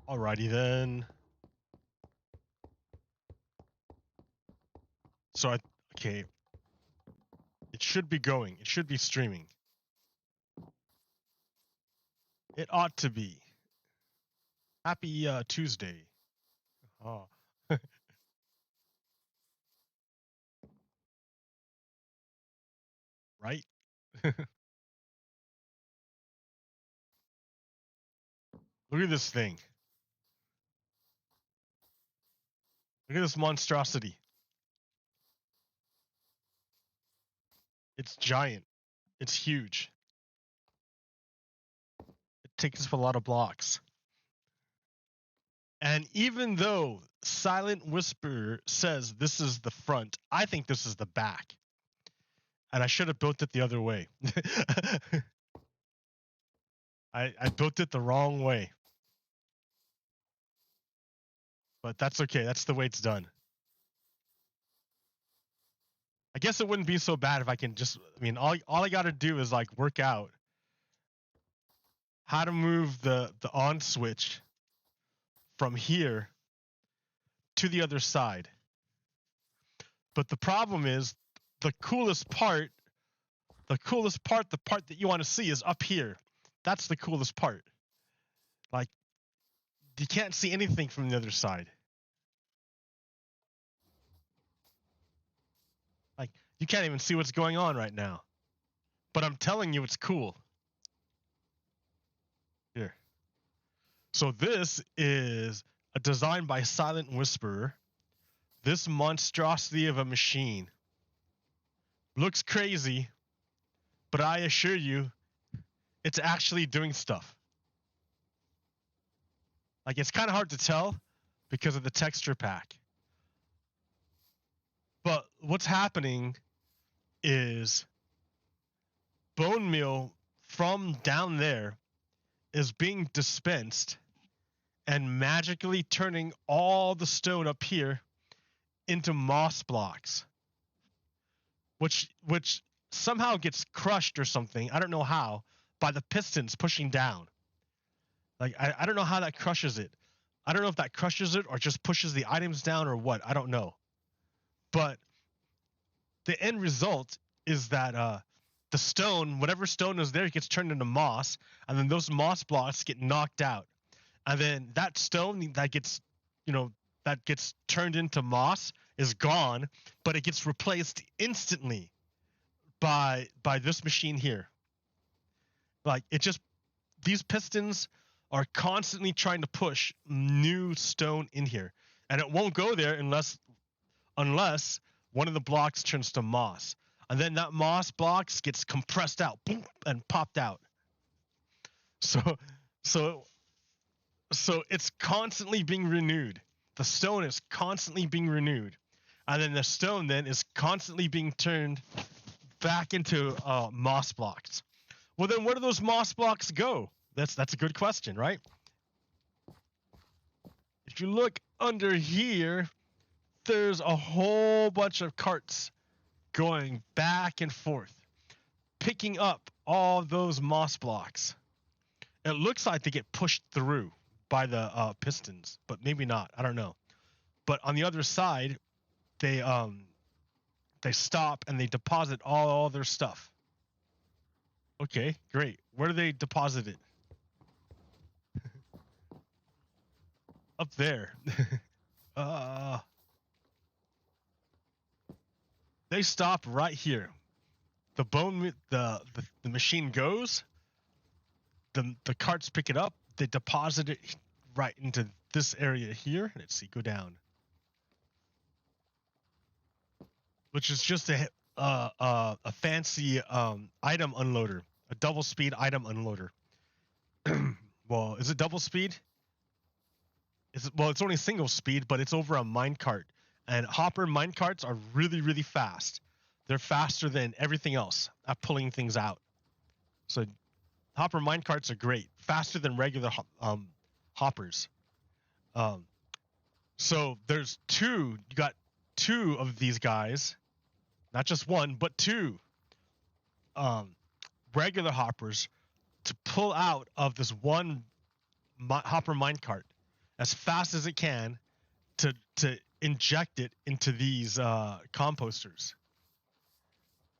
Alrighty then. So okay. It should be going. It should be streaming. It ought to be. Happy Tuesday. Oh. Right? Look at this thing. Look at this monstrosity. It's giant. It's huge. It takes up a lot of blocks. And even though Silent Whisper says this is the front, I think this is the back. And I should have built it the other way. I built it the wrong way. But that's okay. That's the way it's done. I guess it wouldn't be so bad if I can just, I mean, all I got to do is like work out how to move the on switch from here to the other side. But the problem is the part that you want to see is up here. That's the coolest part. Like, you can't see anything from the other side. Like, you can't even see what's going on right now. But I'm telling you, it's cool. Here. So this is a design by Silent Whisperer. This monstrosity of a machine looks crazy, but I assure you, it's actually doing stuff. Like, it's kind of hard to tell because of the texture pack. But what's happening is bone meal from down there is being dispensed and magically turning all the stone up here into moss blocks, which somehow gets crushed or something. I don't know how, by the pistons pushing down. Like, I don't know how that crushes it. I don't know if that crushes it or just pushes the items down or what. I don't know. But the end result is that the stone, whatever stone is there, gets turned into moss, and then those moss blocks get knocked out. And then that stone that gets turned into moss is gone, but it gets replaced instantly by this machine here. Like, these pistons are constantly trying to push new stone in here, and it won't go there unless one of the blocks turns to moss, and then that moss blocks gets compressed out, boom, and popped out. So it's constantly being renewed. The stone is constantly being renewed, and then the stone then is constantly being turned back into moss blocks. Well, then where do those moss blocks go? That's a good question, right? If you look under here, there's a whole bunch of carts going back and forth, picking up all those moss blocks. It looks like they get pushed through by the pistons, but maybe not. I don't know. But on the other side, they stop and they deposit all their stuff. Okay, great. Where do they deposit it? Up there. They stop right here. The machine goes. The carts pick it up. They deposit it right into this area here. Let's see, go down. Which is just a fancy item unloader, a double speed item unloader. Well, is it double speed? It's only single speed, but it's over a minecart. And hopper minecarts are really, really fast. They're faster than everything else at pulling things out. So hopper minecarts are great, faster than regular hoppers. So there's two. You got two of these guys, not just one, but two regular hoppers to pull out of this one hopper minecart. as fast as it can to inject it into these composters,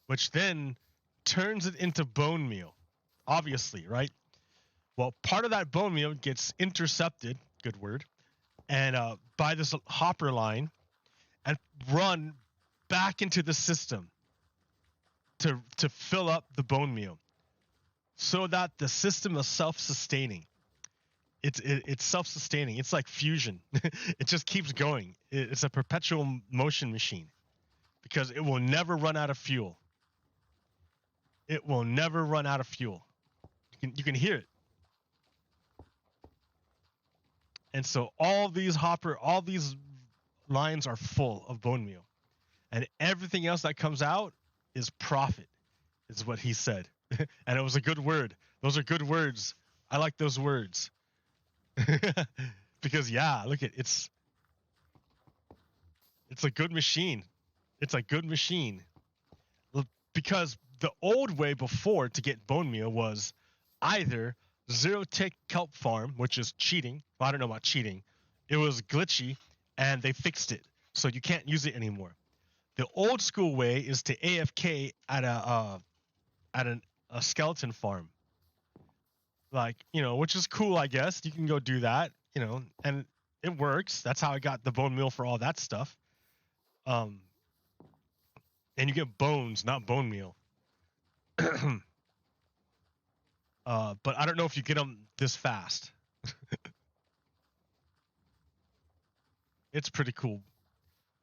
which then turns it into bone meal, obviously, right? Well, part of that bone meal gets intercepted, good word, and by this hopper line and run back into the system to fill up the bone meal so that the system is self-sustaining. It's self-sustaining. It's like fusion. It just keeps going. It's a perpetual motion machine because it will never run out of fuel. It will never run out of fuel. You can hear it. And so all these lines are full of bone meal, and everything else that comes out is profit, is what he said. And it was a good word. Those are good words. I like those words. Because yeah, look at it's a good machine. It's a good machine. Because the old way before to get bone meal was either zero tick kelp farm, which is cheating. Well, I don't know about cheating. It was glitchy and they fixed it. So you can't use it anymore. The old school way is to AFK at a skeleton farm. Like, which is cool, I guess. You can go do that, and it works. That's how I got the bone meal for all that stuff. And you get bones, not bone meal. But I don't know if you get them this fast. It's pretty cool.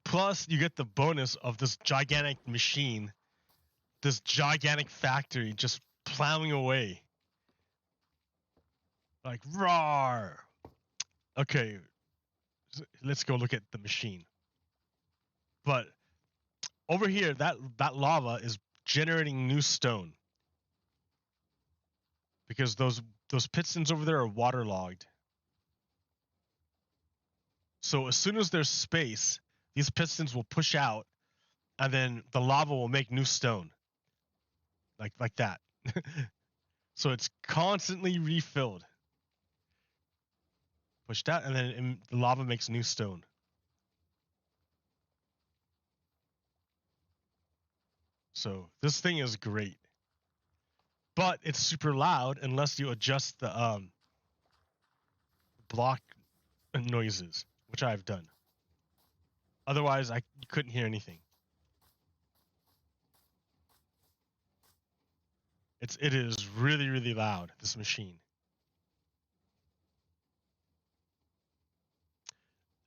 Plus, you get the bonus of this gigantic machine, this gigantic factory just plowing away. Like, roar! Okay, let's go look at the machine. But over here, that lava is generating new stone. Because those pistons over there are waterlogged. So as soon as there's space, these pistons will push out, and then the lava will make new stone. Like that. So it's constantly refilled. Pushed out, and then the lava makes new stone. So this thing is great. But it's super loud unless you adjust the block noises, which I've done. Otherwise, you couldn't hear anything. It is really, really loud, this machine.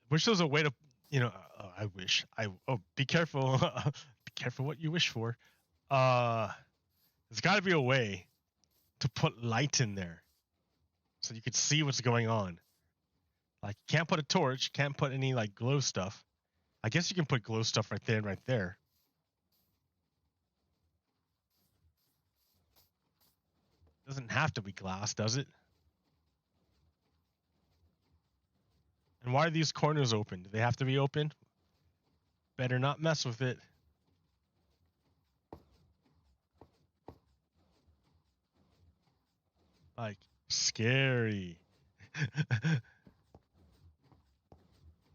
Wish there was a way to, I wish. Be careful. Be careful what you wish for. There's got to be a way to put light in there so you could see what's going on. Like, you can't put a torch, can't put any, like, glow stuff. I guess you can put glow stuff right there and right there. Doesn't have to be glass, does it? And why are these corners open? Do they have to be open? Better not mess with it. Like, scary.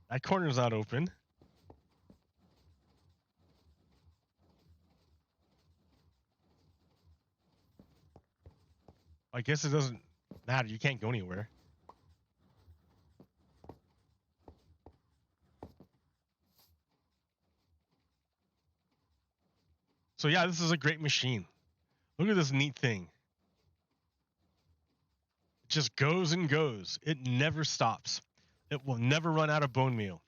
That corner's not open. I guess it doesn't matter. You can't go anywhere. So yeah, this is a great machine. Look at this neat thing. It just goes and goes. It never stops. It will never run out of bone meal.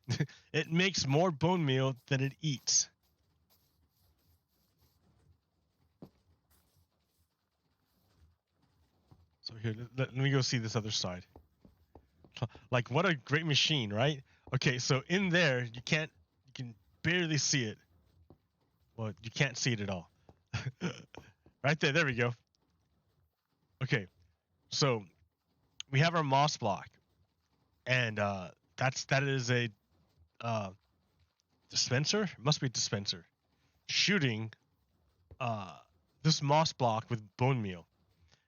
It makes more bone meal than it eats. So here, let me go see this other side. Like, what a great machine, right? Okay, so in there, you can barely see it. Well, you can't see it at all. Right there we go. Okay, so we have our moss block, and that is a dispenser. It must be a dispenser shooting this moss block with bone meal.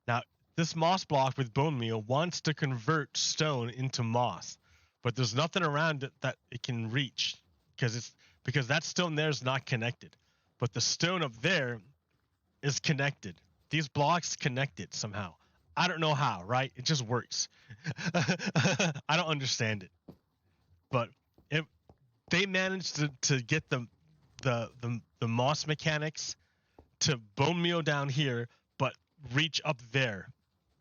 Now, this moss block with bone meal wants to convert stone into moss. but there's nothing around it that it can reach because that stone there is not connected, but the stone up there is connected. These blocks connected somehow. I don't know how, right? It just works. I don't understand it, but it, they managed to get the moss mechanics to bone meal down here, but reach up there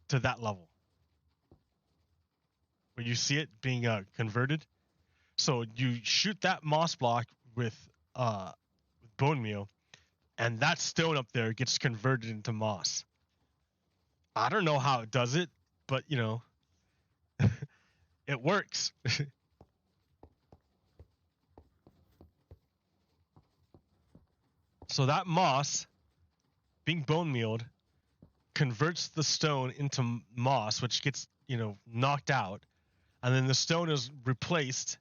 to that level where you see it being converted. So you shoot that moss block with bone meal, and that stone up there gets converted into moss. I don't know how it does it, but you know, it works. So that moss being bone mealed converts the stone into moss, which gets, you know, knocked out, and then the stone is replaced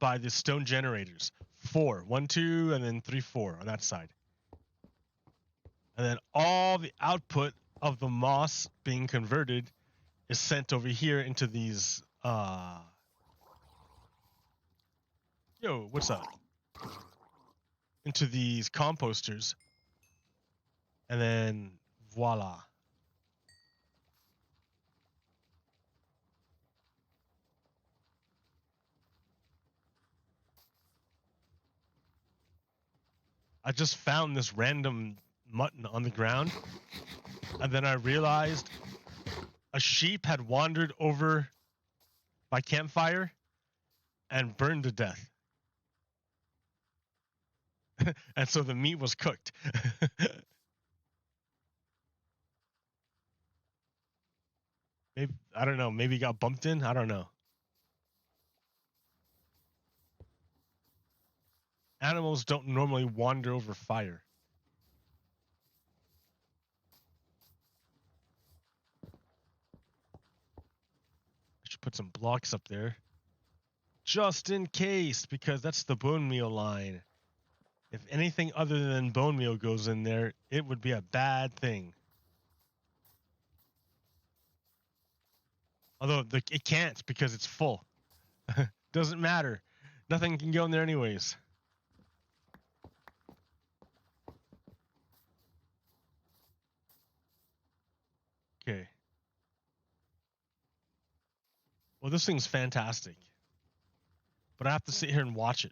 by the stone generators. 4, 1, 2, and then 3, 4 on that side. And then all the output of the moss being converted is sent over here into these yo, what's up? Into these composters. And then voila. I just found this random mutton on the ground, and then I realized a sheep had wandered over my campfire and burned to death. And so the meat was cooked. Maybe, I don't know, maybe he got bumped in, I don't know. Animals don't normally wander over fire. I should put some blocks up there just in case, because that's the bone meal line. If anything other than bone meal goes in there, it would be a bad thing. Although it can't because it's full. Doesn't matter. Nothing can go in there anyways. Okay. Well, this thing's fantastic. But I have to sit here and watch it.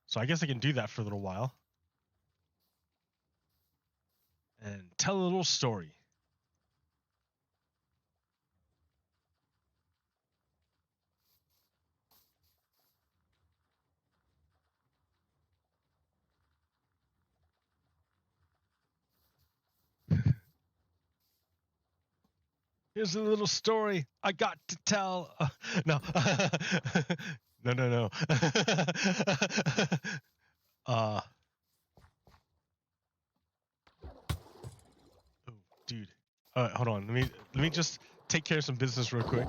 So I guess I can do that for a little while. And tell a little story. Here's a little story I got to tell. No. No. uh. Oh, dude. Hold on. Let me just take care of some business real quick.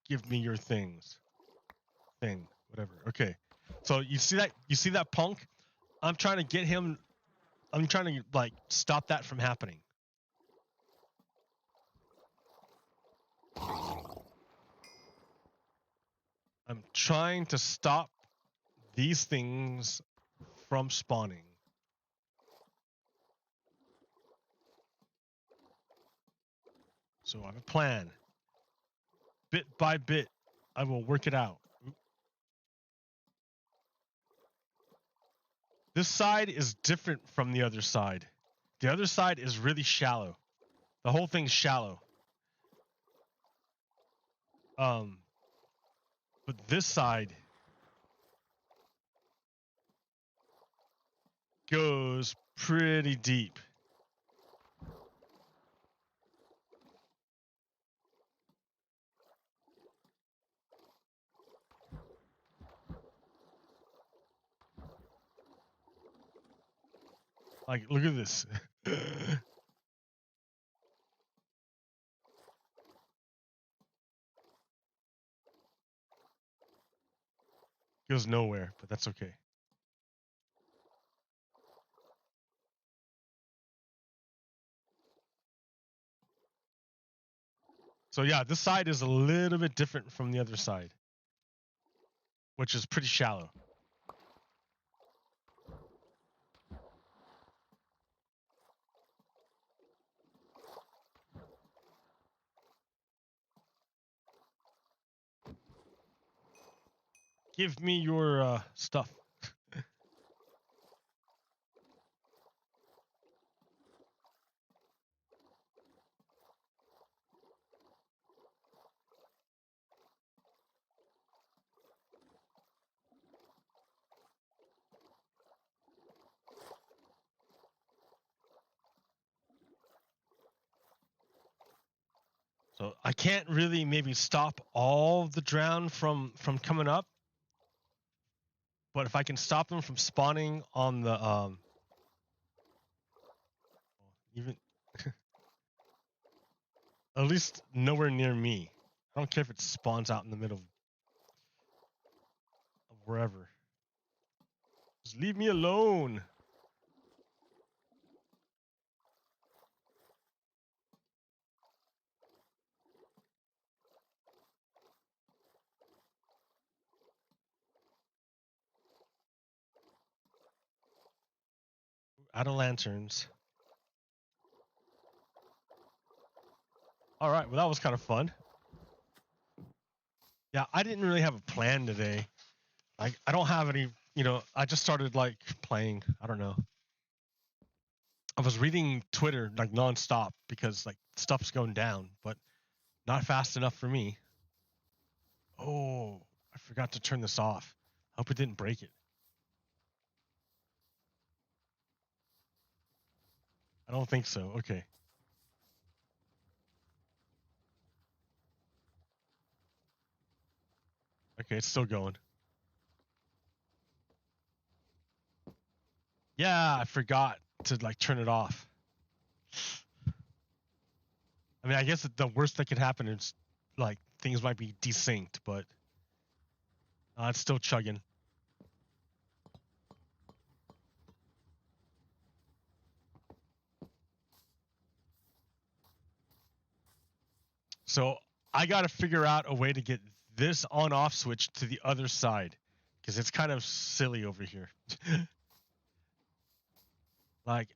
Give me your things. Thing. Whatever. Okay. So you see that punk? I'm trying to get him. I'm trying to like stop that from happening. I'm trying to stop these things from spawning. So I have a plan. Bit by bit, I will work it out. This side is different from the other side. The other side is really shallow. The whole thing's shallow. But this side goes pretty deep. Like, look at this. Goes nowhere, but that's okay. So yeah, this side is a little bit different from the other side, which is pretty shallow. Give me your stuff. So I can't really maybe stop all the drown from coming up, but if I can stop them from spawning on the even at least nowhere near me. I don't care if it spawns out in the middle of wherever. Just leave me alone. Out of lanterns. All right, well that was kind of fun. Yeah, I didn't really have a plan today. I don't have any, I just started like playing. I don't know. I was reading Twitter like nonstop because like stuff's going down, but not fast enough for me. Oh, I forgot to turn this off. Hope it didn't break it. I don't think so. Okay. Okay, it's still going. Yeah, I forgot to like turn it off. I mean, I guess the worst that could happen is like things might be desynced, but it's still chugging. So I got to figure out a way to get this on-off switch to the other side because it's kind of silly over here. Like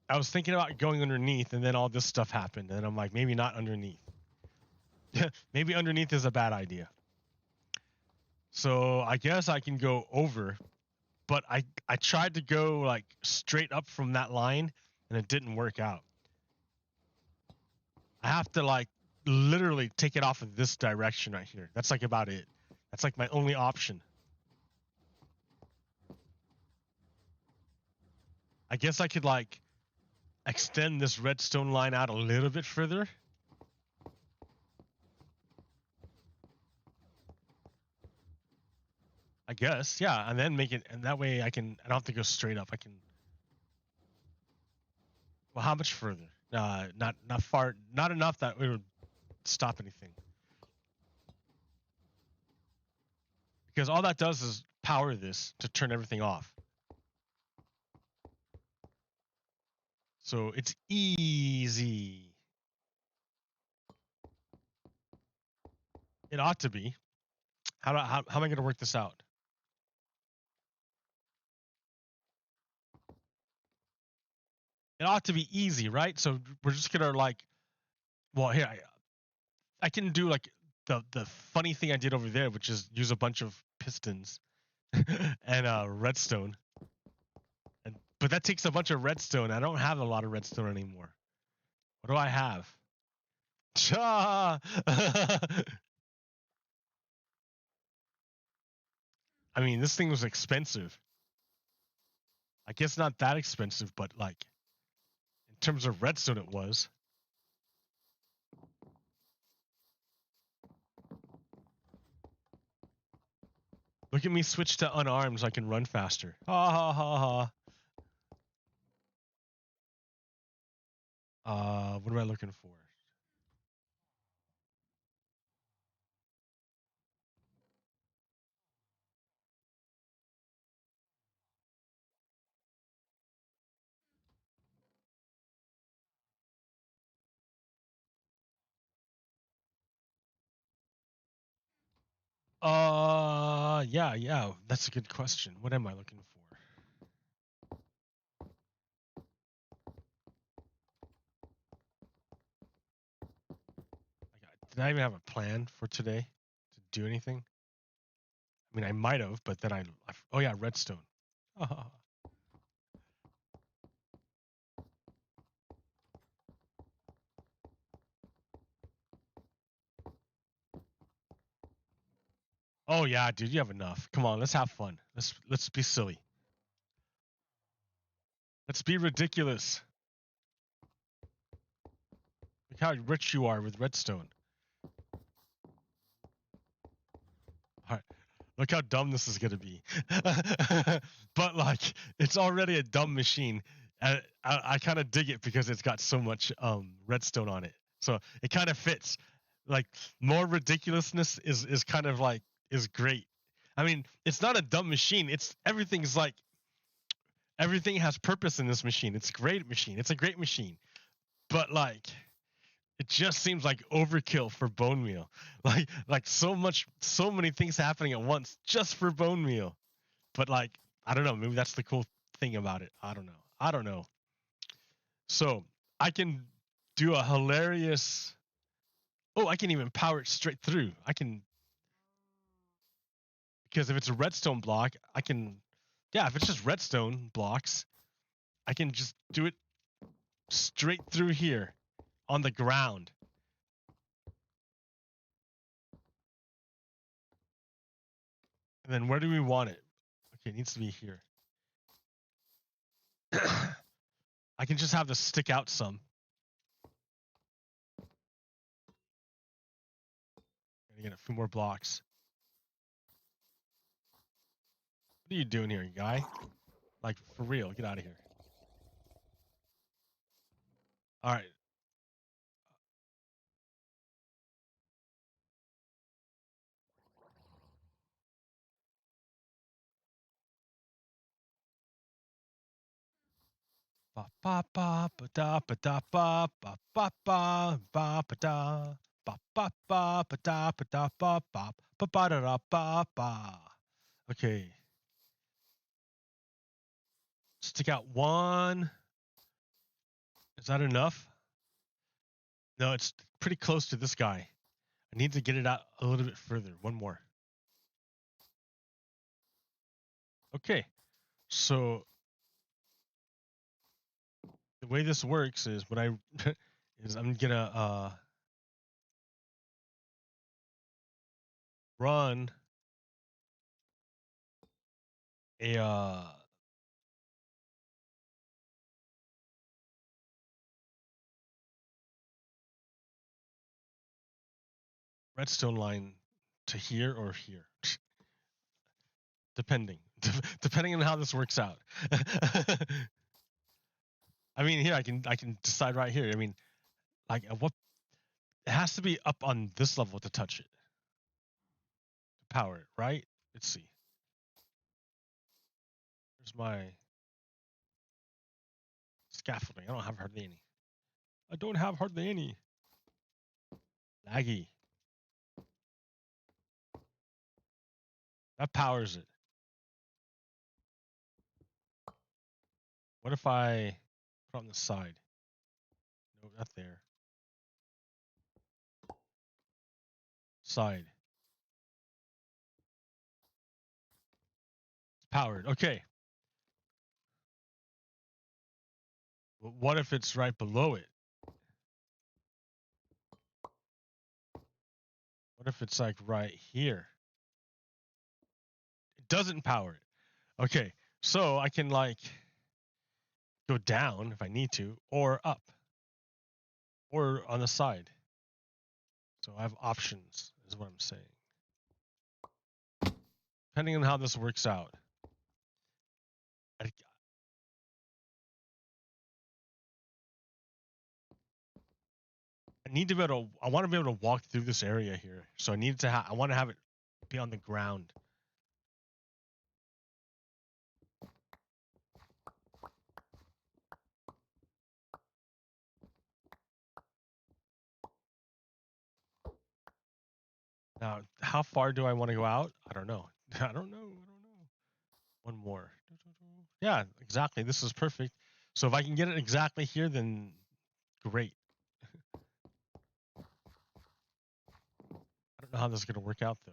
I was thinking about going underneath, and then all this stuff happened, and I'm like, maybe not underneath. Maybe underneath is a bad idea. So I guess I can go over, but I tried to go like straight up from that line, and it didn't work out. I have to like literally take it off of this direction right here. That's like about it. That's like my only option. I guess I could like extend this redstone line out a little bit further. I guess, yeah, and then make it, and that way I don't have to go straight up. I can. Well, how much further? Not far, not enough that it would stop anything. Because all that does is power this to turn everything off. So it's easy. It ought to be. How am I going to work this out? It ought to be easy, right? So we're just gonna like, well, here I can do like the funny thing I did over there, which is use a bunch of pistons and redstone. But that takes a bunch of redstone. I don't have a lot of redstone anymore. What do I have? Cha! I mean, this thing was expensive. I guess not that expensive, but like in terms of redstone, it was. Look at me switch to unarmed so I can run faster. Ha ha ha ha. What am I looking for? Yeah. That's a good question. What am I looking for? Did I even have a plan for today to do anything? I mean, I might have, but then oh yeah, redstone. Oh yeah, dude, you have enough. Come on, let's have fun. Let's be silly. Let's be ridiculous. Look how rich you are with redstone. All right. Look how dumb this is gonna be. But like, it's already a dumb machine. I kind of dig it because it's got so much redstone on it, so it kind of fits. Like, more ridiculousness is kind of like is great. I mean, it's not a dumb machine. It's everything's like everything has purpose in this machine. It's a great machine. It's a great machine. But like, it just seems like overkill for bone meal. Like so many things happening at once just for bone meal. But like, I don't know, maybe that's the cool thing about it. I don't know. So I can do a hilarious. Oh, I can even power it straight through. I can, because if it's a redstone block, I can. Yeah, if it's just redstone blocks, I can just do it straight through here on the ground. And then where do we want it? Okay, it needs to be here. I can just have this stick out some. Gonna get a few more blocks. What are you doing here, guy? Like, for real, get out of here. All right. Ba ba ba ba da ba da ba ba ba ba ba ba da ba ba ba ba da ba da ba ba ba ba da da ba ba. Okay. Stick out one. Is that enough? No, it's pretty close to this guy. I need to get it out a little bit further. One more. Okay. So the way this works is what I is I'm gonna run a redstone line to here or here, depending depending on how this works out. I mean, here I can decide right here. I mean, like what it has to be up on this level to touch it, to power it, right? Let's see. Here's my scaffolding. I don't have hardly any. I don't have hardly any. Laggy. That powers it. What if I put it on the side? No, not there. Side. It's powered. Okay. But what if it's right below it? What if it's like right here? It doesn't power it. Okay. So I can like go down if I need to, or up, or on the side. So I have options, is what I'm saying. Depending on how this works out. I, I need to be able to. I want to be able to walk through this area here. So I need to. I want to have it be on the ground. Now, how far do I want to go out? I don't know. I don't know. One more. Yeah, exactly. This is perfect. So if I can get it exactly here, then great. I don't know how this is gonna work out though.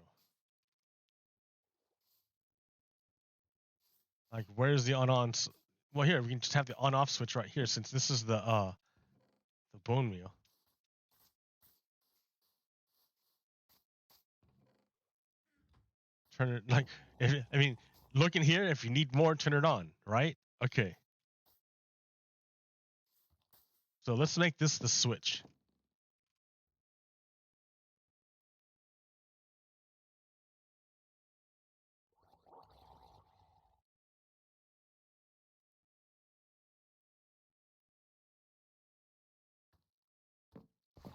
Like, where's the on? Well, here we can just have the on-off switch right here, since this is the bone meal. Turn it like, I mean, look in here. If you need more, turn it on. Right? Okay. So let's make this the switch.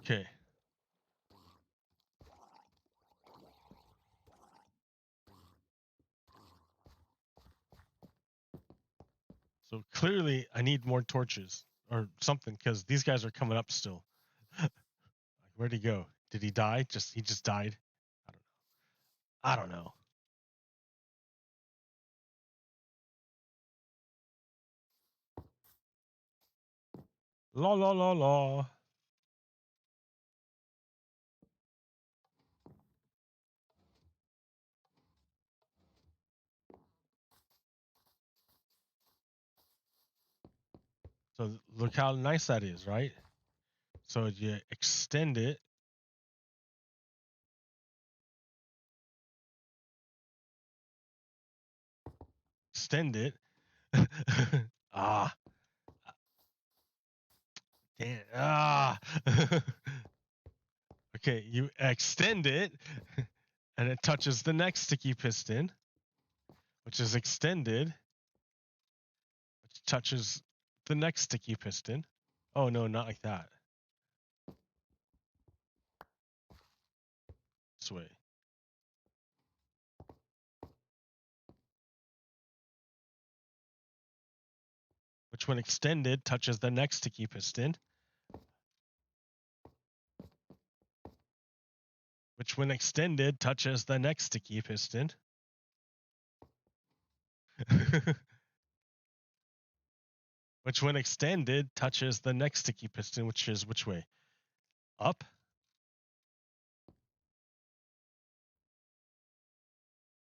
Okay. So clearly, I need more torches or something because these guys are coming up still. Like, where'd he go? Did he die? He just died. I don't know. I don't know. La la la la. So look how nice that is, right? So you extend it. Ah, damn. Ah. Okay, you extend it, and it touches the next sticky piston, which is extended, which touches the next sticky piston. Oh no, not like that. This way. Which, when extended, touches the next sticky piston, which, when extended, touches the next sticky piston. Which, when extended, touches the next sticky piston, which is which way? Up?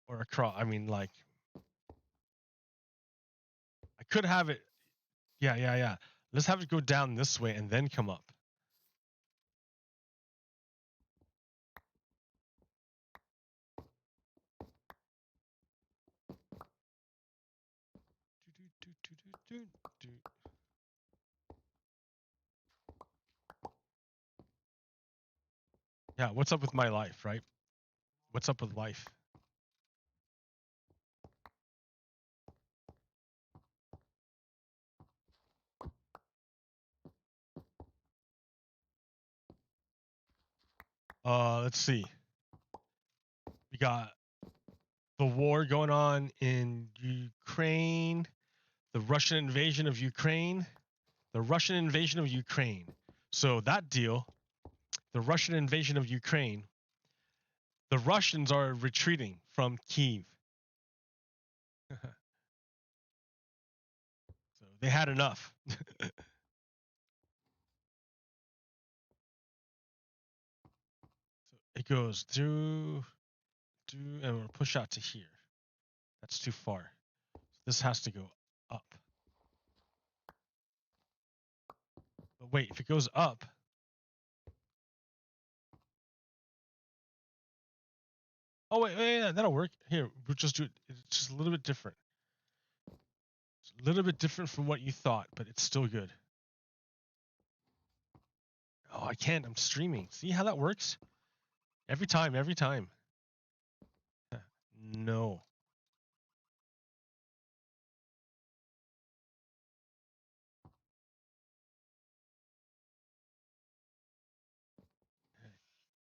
Or across? I mean, like, I could have it. Yeah, yeah, yeah. Let's have it go down this way and then come up. Yeah, what's up with my life, right? What's up with life? Let's see. We got the war going on in Ukraine, the Russian invasion of Ukraine, the Russian invasion of Ukraine. So that deal, the Russian invasion of Ukraine, the Russians are retreating from Kiev. So they had enough. So it goes and we'll push out to here. That's too far. This has to go up. But wait, if it goes up, oh wait, yeah, that'll work. Here, we'll just do it. It's just a little bit different. It's a little bit different from what you thought, but it's still good. Oh, I can't. I'm streaming. See how that works? Every time, every time. No.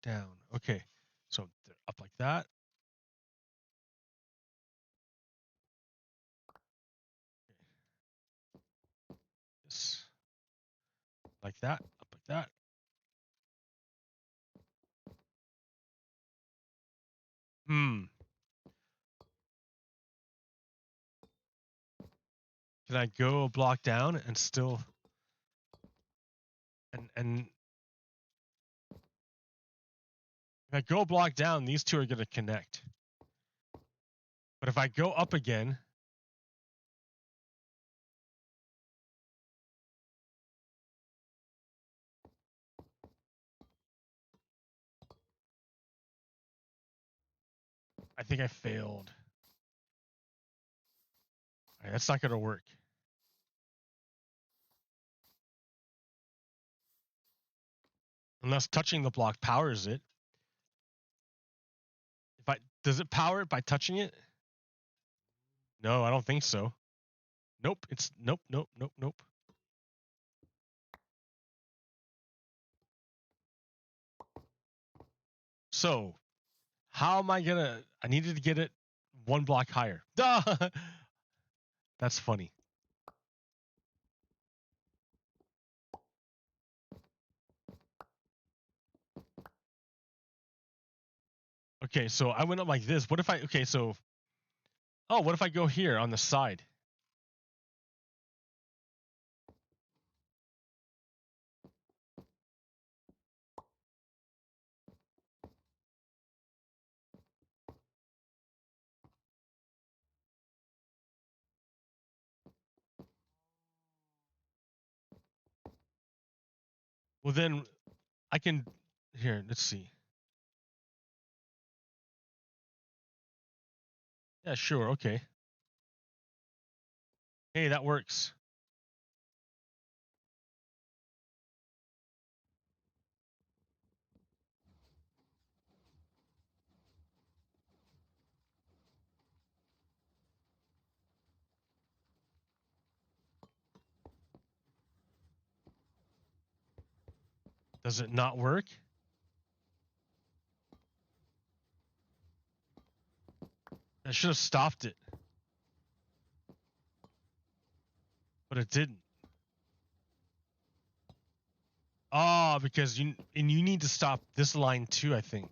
Down. Okay. So they're up like that. This. Like that. Up like that. Hmm. Can I go a block down and still and if I go a block down, these two are gonna connect. But if I go up again, I think I failed. All right, that's not gonna work. Unless touching the block powers it. Does it power it by touching it? No, I don't think so. Nope, it's nope. So, how am I gonna I needed to get it one block higher. Duh! That's funny. Okay, so I went up like this. What if I okay, so what if I go here on the side? Well then I can here, let's see. Yeah, sure, okay. Hey, that works. Does it not work? I should have stopped it. But it didn't. Oh, because you need to stop this line too, I think.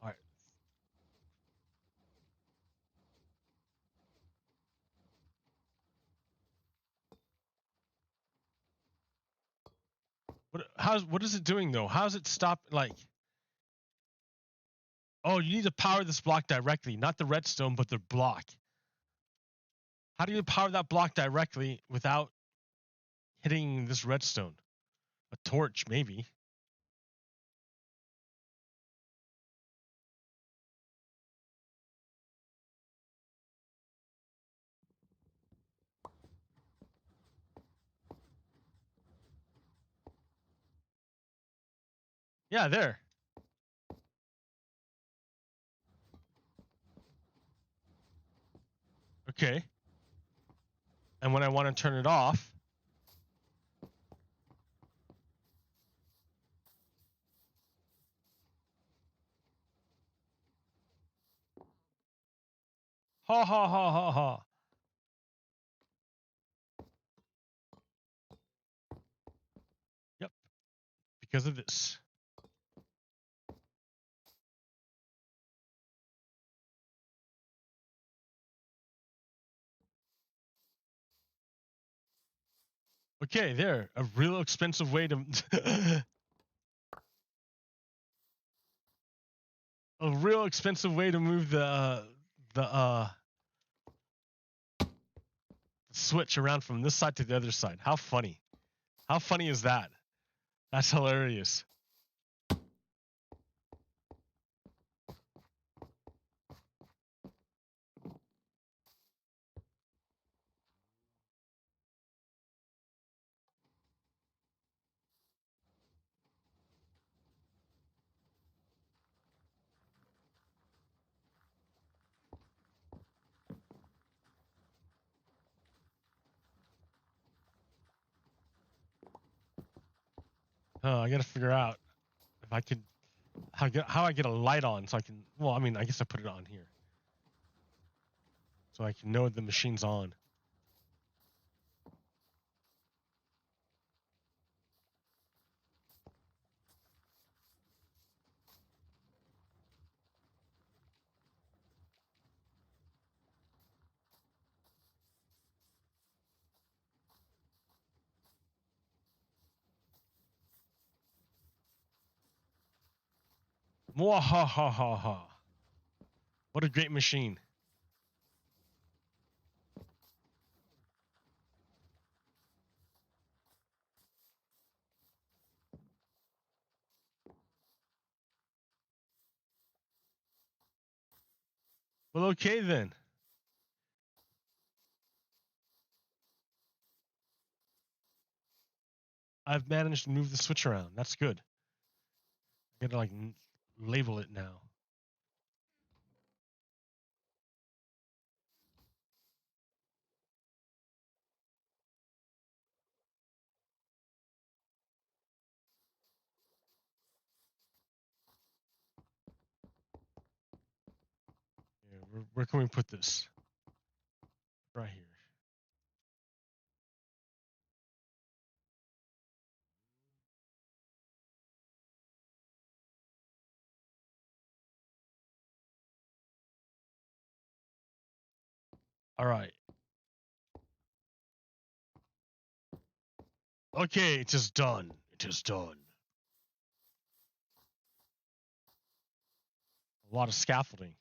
All right. What is it doing though? How's it stop like oh, you need to power this block directly, not the redstone, but the block. How do you power that block directly without hitting this redstone? A torch, maybe. Yeah, there. Okay. And when I want to turn it off, ha ha ha ha ha. Yep, because of this. Okay, there. A real expensive way to a real expensive way to move the switch around from this side to the other side. How funny. How funny is that? That's hilarious. I gotta figure out if I could how I get a light on so I can. Well, I mean, I guess I put it on here so I can know the machine's on. Mwahahaha. What a great machine. Well, okay then. I've managed to move the switch around. That's good. I gotta like label it now. Yeah, where can we put this? Right here. All right. Okay, it is done. It is done. A lot of scaffolding.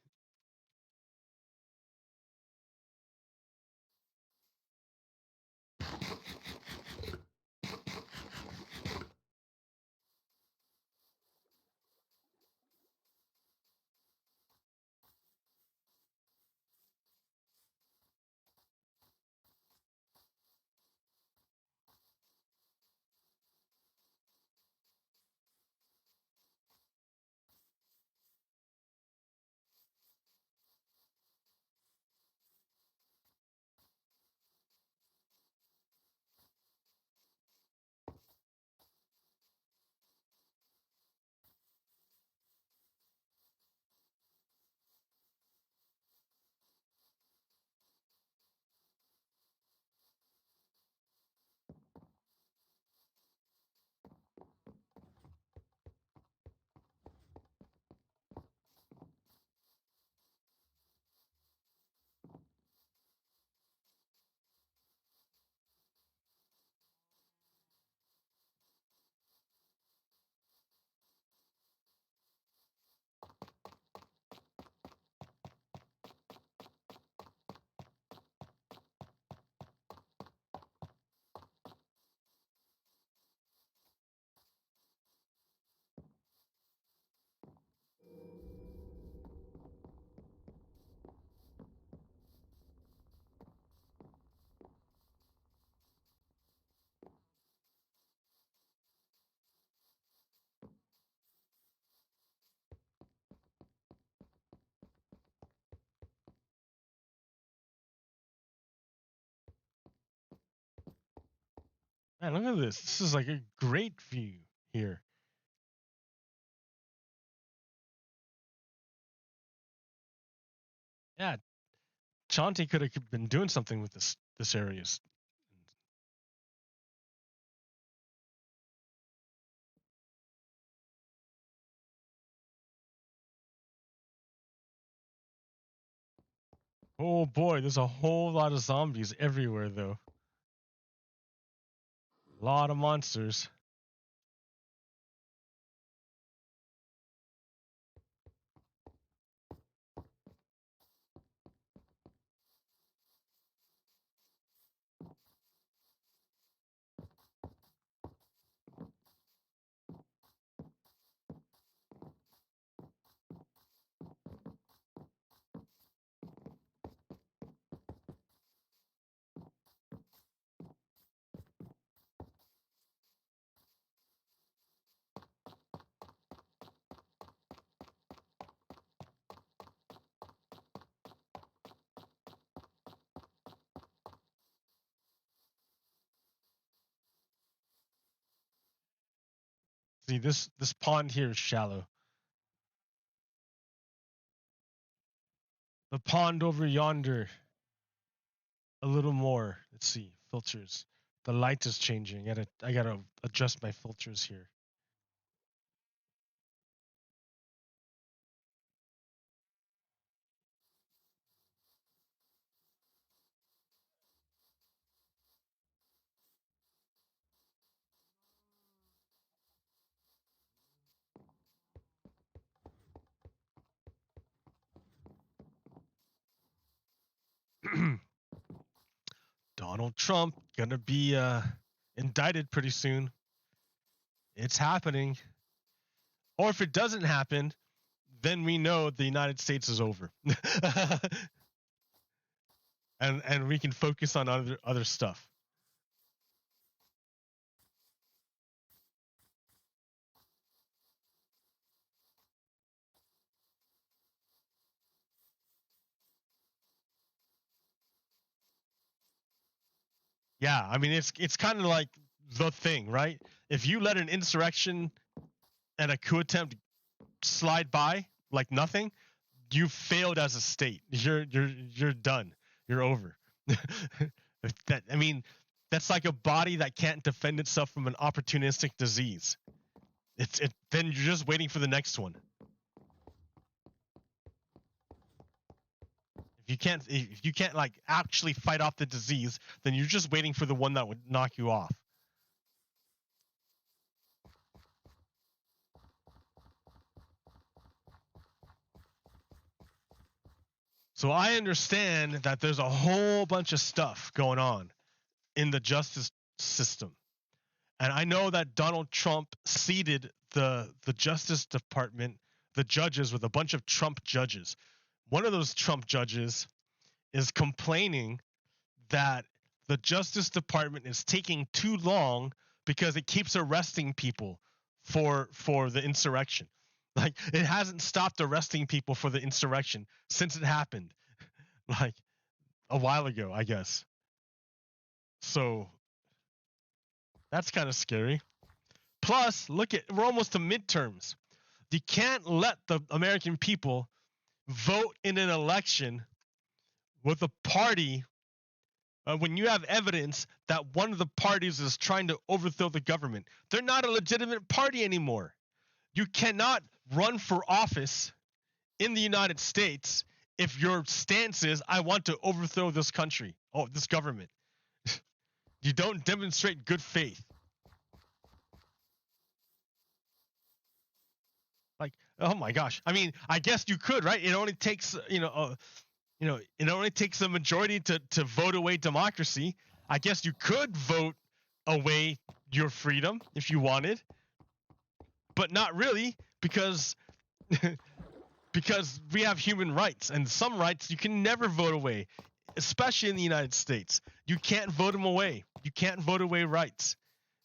Man, look at this. This is like a great view here. Yeah, Chauncey could have been doing something with this area. Oh boy, there's a whole lot of zombies everywhere though. A lot of monsters. See, this pond here is shallow. The pond over yonder, a little more. Let's see, filters. The light is changing. I gotta adjust my filters here. Donald Trump gonna be indicted pretty soon. It's happening. Or if it doesn't happen, then we know the United States is over. and we can focus on other stuff. Yeah, I mean it's kind of like the thing, right? If you let an insurrection and a coup attempt slide by like nothing, you failed as a state. You're done. You're over. that I mean, that's like a body that can't defend itself from an opportunistic disease. Then you're just waiting for the next one. If you can't like actually fight off the disease, then you're just waiting for the one that would knock you off. So I understand that there's a whole bunch of stuff going on in the justice system. And I know that Donald Trump seated the Justice Department, the judges, with a bunch of Trump judges. One of those Trump judges is complaining that the Justice Department is taking too long because it keeps arresting people for the insurrection. Like it hasn't stopped arresting people for the insurrection since it happened, like a while ago, I guess. So that's kind of scary. Plus, we're almost to midterms. You can't let the American people vote in an election with a party when you have evidence that one of the parties is trying to overthrow the government. They're not a legitimate party anymore. You cannot run for office in the United States if your stance is, I want to overthrow this country, this government. You don't demonstrate good faith. Like, oh my gosh. I mean, I guess you could, right? It only takes, it only takes a majority to vote away democracy. I guess you could vote away your freedom if you wanted, but not really, because because we have human rights, and some rights you can never vote away, especially in the United States. You can't vote them away. You can't vote away rights.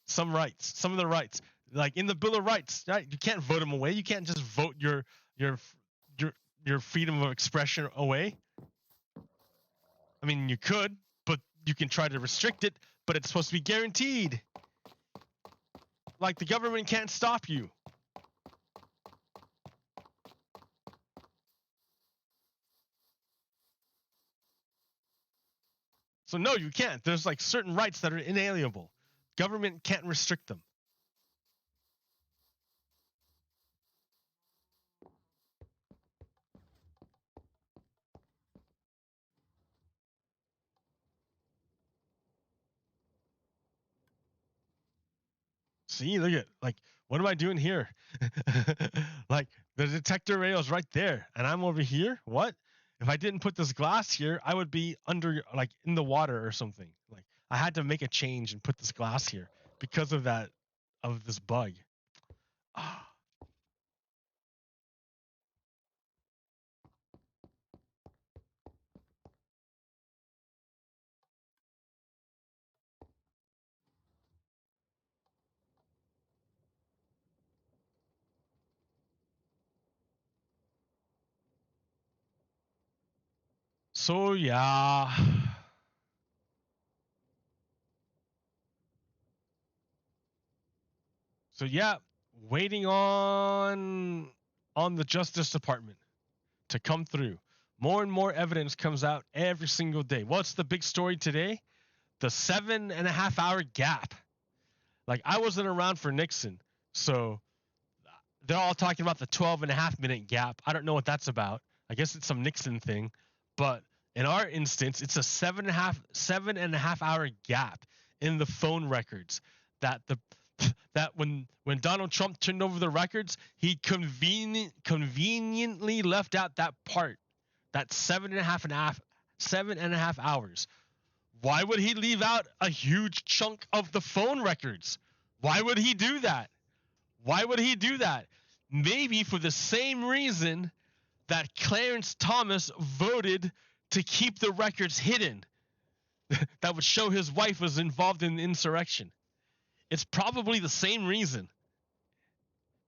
Some of the rights, like in the Bill of Rights, right? You can't vote them away. You can't just vote your freedom of expression away. I mean, you could, but you can try to restrict it, but it's supposed to be guaranteed. Like the government can't stop you. So no, you can't. There's like certain rights that are inalienable. Government can't restrict them. See, look at like what am I doing here? Like the detector rail is right there, and I'm over here. What? If I didn't put this glass here, I would be under like in the water or something. Like I had to make a change and put this glass here because of this bug. Ah. So yeah. So yeah, waiting on the Justice Department to come through. More and more evidence comes out every single day. What's the big story today? The 7.5 hour gap. Like I wasn't around for Nixon, so they're all talking about the 12.5 minute gap. I don't know what that's about. I guess it's some Nixon thing, but in our instance, it's a 7.5 hour gap in the phone records that when Donald Trump turned over the records, he conveniently left out that part, that 7.5 hours. Why would he leave out a huge chunk of the phone records? Why would he do that? Why would he do that? Maybe for the same reason that Clarence Thomas voted to keep the records hidden that would show his wife was involved in the insurrection. It's probably the same reason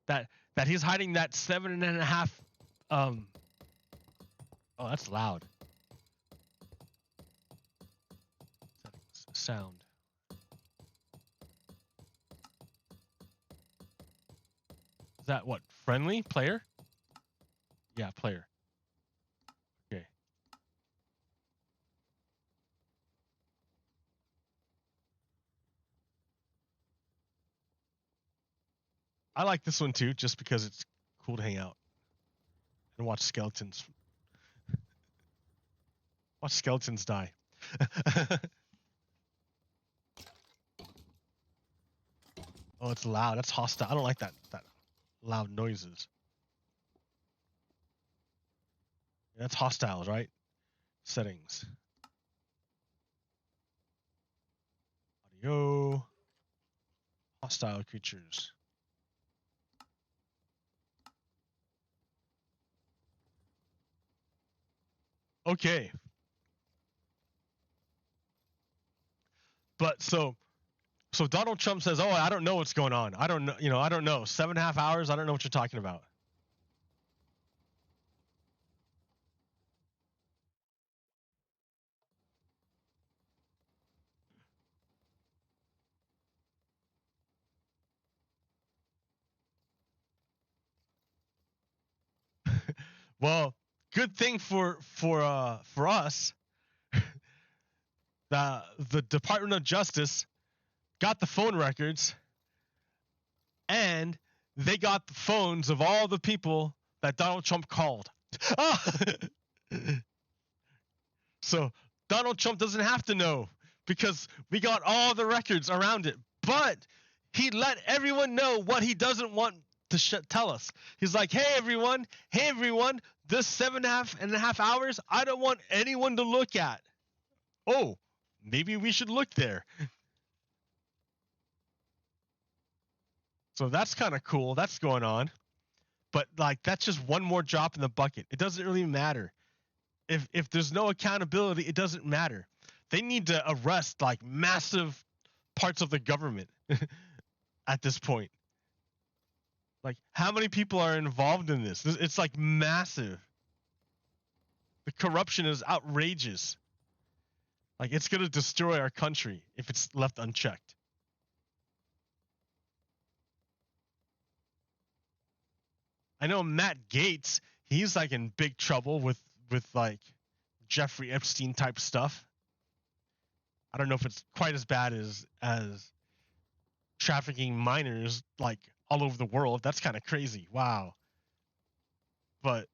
that he's hiding that 7.5 oh, that's loud. Sound. Is that what? Friendly player? Yeah, player. Okay. I like this one too, just because it's cool to hang out and watch skeletons. Watch skeletons die. Oh, it's loud. That's hostile. I don't like that loud noises. That's hostile, right? Settings. Audio. Hostile creatures. Okay. But so Donald Trump says, "Oh, I don't know what's going on. I don't know. I don't know. 7.5 hours. I don't know what you're talking about." Well, good thing for us, the Department of Justice got the phone records, and they got the phones of all the people that Donald Trump called. So Donald Trump doesn't have to know because we got all the records around it. But he let everyone know what he doesn't want to tell us. He's like, hey everyone, this 7.5 hours, I don't want anyone to look at. Oh, maybe we should look there. So that's kind of cool. That's going on. But like that's just one more drop in the bucket. It doesn't really matter. If there's no accountability, it doesn't matter. They need to arrest like massive parts of the government at this point. Like how many people are involved in this? It's like massive. The corruption is outrageous. Like it's going to destroy our country if it's left unchecked. I know Matt Gaetz, he's like in big trouble with like Jeffrey Epstein type stuff. I don't know if it's quite as bad as trafficking minors like all over the world. That's kind of crazy. Wow. But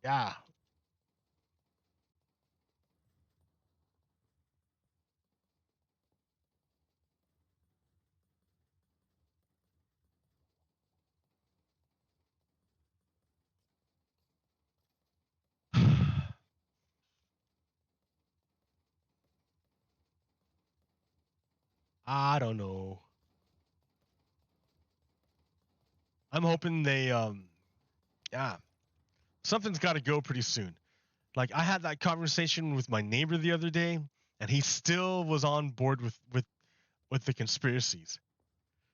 yeah. I don't know. I'm hoping they yeah, something's got to go pretty soon. Like I had that conversation with my neighbor the other day and he still was on board with the conspiracies.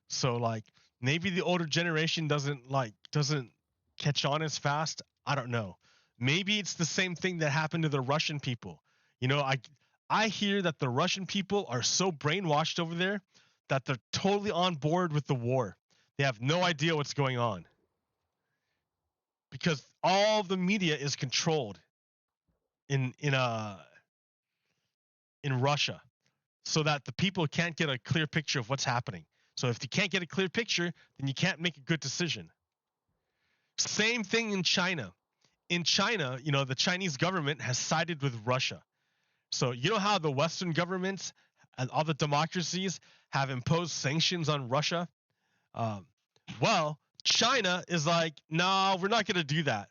So like maybe the older generation doesn't catch on as fast. I don't know. Maybe it's the same thing that happened to the Russian people. I hear that the Russian people are so brainwashed over there that they're totally on board with the war. They have no idea what's going on because all the media is controlled in in Russia so that the people can't get a clear picture of what's happening. So if you can't get a clear picture, then you can't make a good decision. Same thing in China. In China, the Chinese government has sided with Russia. So you know how the Western governments and all the democracies have imposed sanctions on Russia? Um, well, China is like, no, we're not going to do that.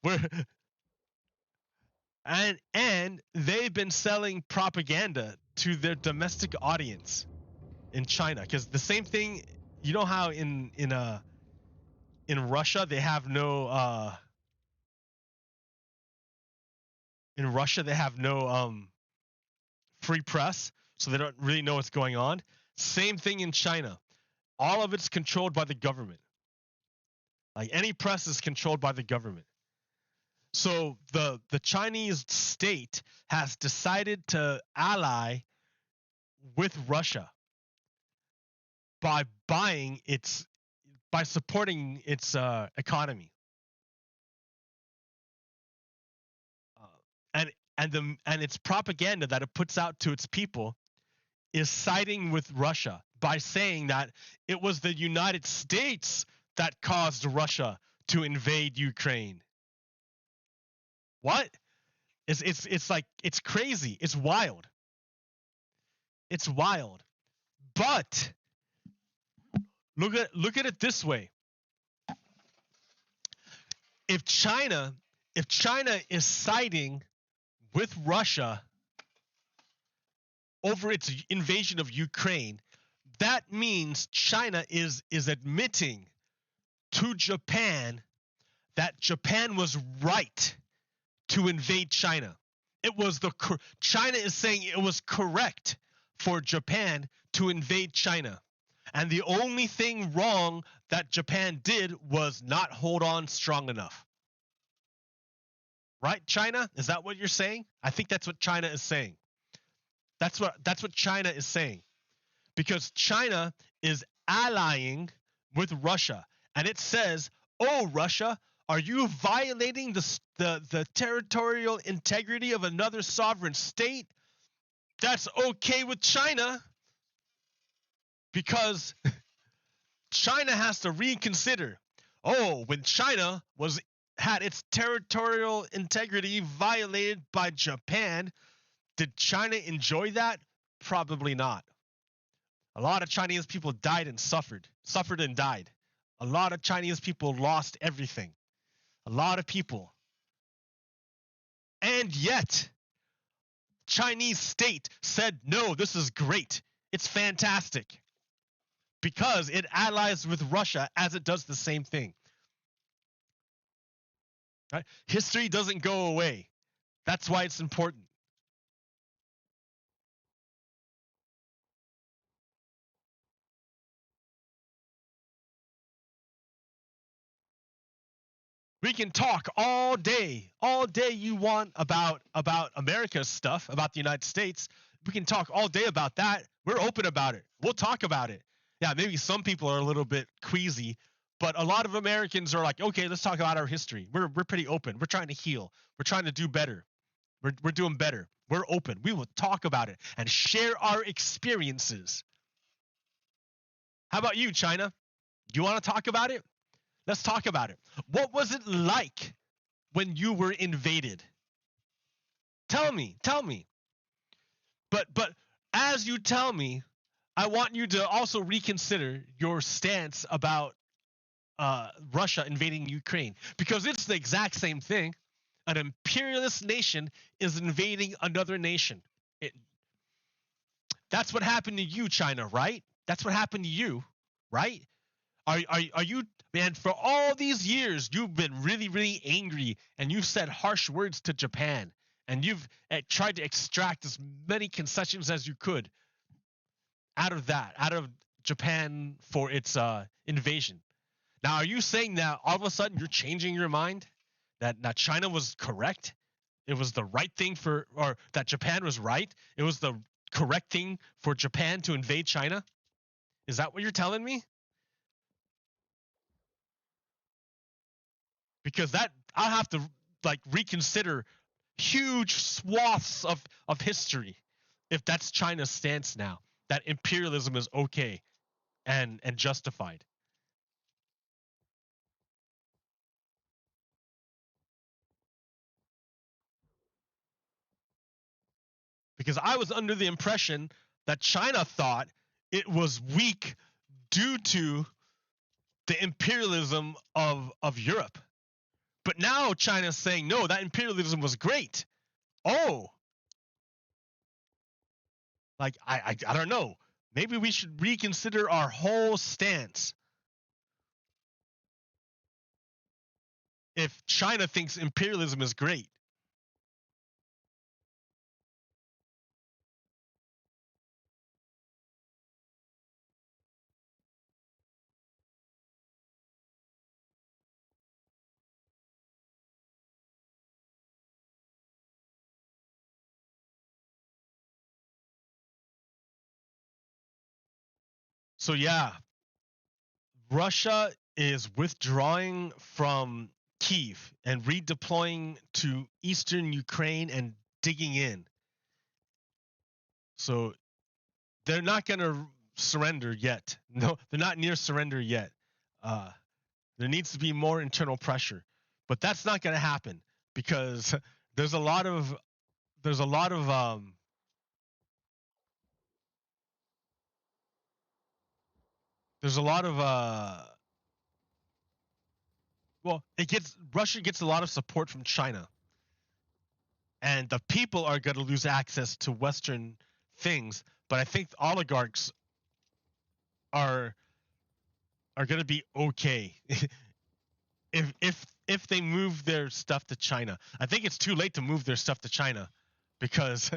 we're And they've been selling propaganda to their domestic audience in China, because the same thing, you know how in Russia they have no in Russia they have no free press, so they don't really know what's going on. Same thing in China. All of it's controlled by the government. Like, any press is controlled by the government. So the Chinese state has decided to ally with Russia by supporting its economy. And its propaganda that it puts out to its people is siding with Russia by saying that it was the United States that caused Russia to invade Ukraine. What? It's like, it's crazy. It's wild. It's wild. But look at it this way. If China is siding with Russia over its invasion of Ukraine, that means China is admitting to Japan that Japan was right to invade China. China is saying it was correct for Japan to invade China. And the only thing wrong that Japan did was not hold on strong enough. Right, China? Is that what you're saying? I think that's what China is saying. That's what China is saying. Because China is allying with Russia, and it says, "Oh, Russia, are you violating the territorial integrity of another sovereign state?" That's okay with China, because China has to reconsider. Oh, when China had its territorial integrity violated by Japan, did China enjoy that? Probably not. A lot of Chinese people died and suffered and died. A lot of Chinese people lost everything. A lot of people. And yet, Chinese state said, "No, this is great. It's fantastic." Because it allies with Russia as it does the same thing. Right? History doesn't go away. That's why it's important. We can talk all day you want about America's stuff, about the United States. We can talk all day about that. We're open about it. We'll talk about it. Yeah, maybe some people are a little bit queasy, but a lot of Americans are like, okay, let's talk about our history. We're pretty open. We're trying to heal. We're trying to do better. We're doing better. We're open. We will talk about it and share our experiences. How about you, China? You want to talk about it? Let's talk about it. What was it like when you were invaded? Tell me. But as you tell me, I want you to also reconsider your stance about Russia invading Ukraine, because it's the exact same thing. An imperialist nation is invading another nation. That's what happened to you, China, right? That's what happened to you, right? Are you, man, for all these years you've been really, really angry, and you've said harsh words to Japan, and you've tried to extract as many concessions as you could out of Japan for its invasion. Now, are you saying that all of a sudden you're changing your mind, that China was correct? It was the right thing or that Japan was right? It was the correct thing for Japan to invade China? Is that what you're telling me? Because that, I'll have to like reconsider huge swaths of history if that's China's stance now, that imperialism is okay and justified. Because I was under the impression that China thought it was weak due to the imperialism of Europe. But now China's saying, no, that imperialism was great. Oh, like I don't know. Maybe we should reconsider our whole stance. If China thinks imperialism is great. So yeah, Russia is withdrawing from Kiev and redeploying to eastern Ukraine and digging in. So they're not going to surrender yet. No, they're not near surrender yet. Uh, there needs to be more internal pressure, but that's not going to happen because there's a lot of there's a lot of there's a lot of well, it gets Russia gets a lot of support from China, and the people are going to lose access to Western things. But I think oligarchs are are going to be okay if they move their stuff to China. I think it's too late to move their stuff to China because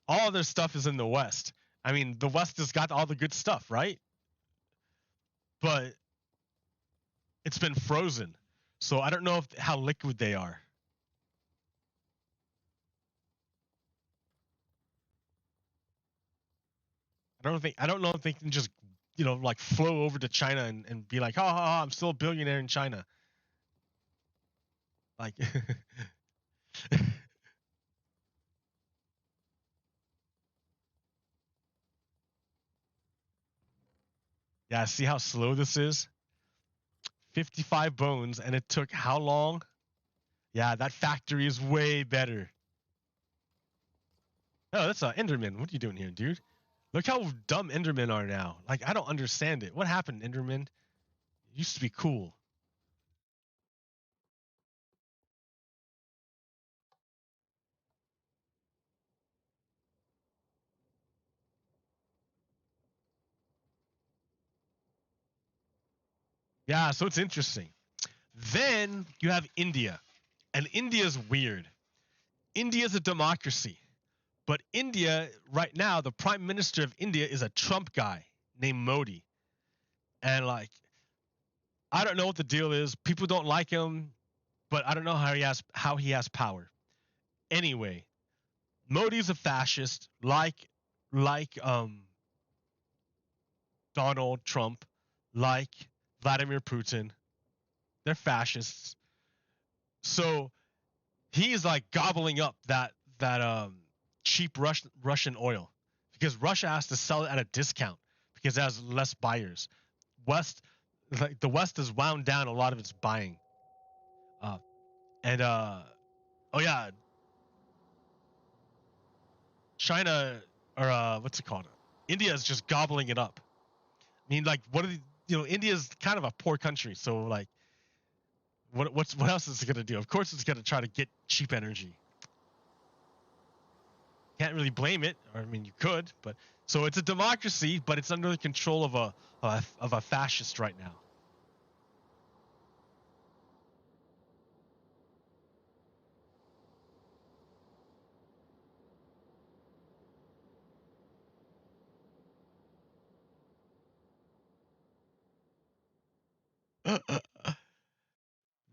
all of their stuff is in the West. I mean, the West has got all the good stuff, right? But it's been frozen, so I don't know how liquid they are. I don't know if they can just like flow over to China and be like, ha ha ha, I'm still a billionaire in China. Like, yeah, see how slow this is? 55 bones, and it took how long? Yeah, that factory is way better. Oh, that's Enderman. What are you doing here, dude? Look how dumb Endermen are now. Like, I don't understand it. What happened, Enderman? It used to be cool. Yeah, so it's interesting. Then you have India, and India's weird. India's a democracy, but India right now, the prime minister of India is a Trump guy named Modi, and like, I don't know what the deal is. People don't like him, but I don't know how he has power. Anyway, Modi's a fascist, like Donald Trump, like Vladimir Putin. They're fascists. So he's like gobbling up that cheap Russian oil because Russia has to sell it at a discount because it has less buyers. West the West has wound down a lot of its buying. Uh, and oh yeah, China or what's it called? India is just gobbling it up. I mean, like, what are India's kind of a poor country, so like, what else is it gonna do? Of course, it's gonna try to get cheap energy. Can't really blame it, or I mean, you could, but so it's a democracy, but it's under the control of a fascist right now.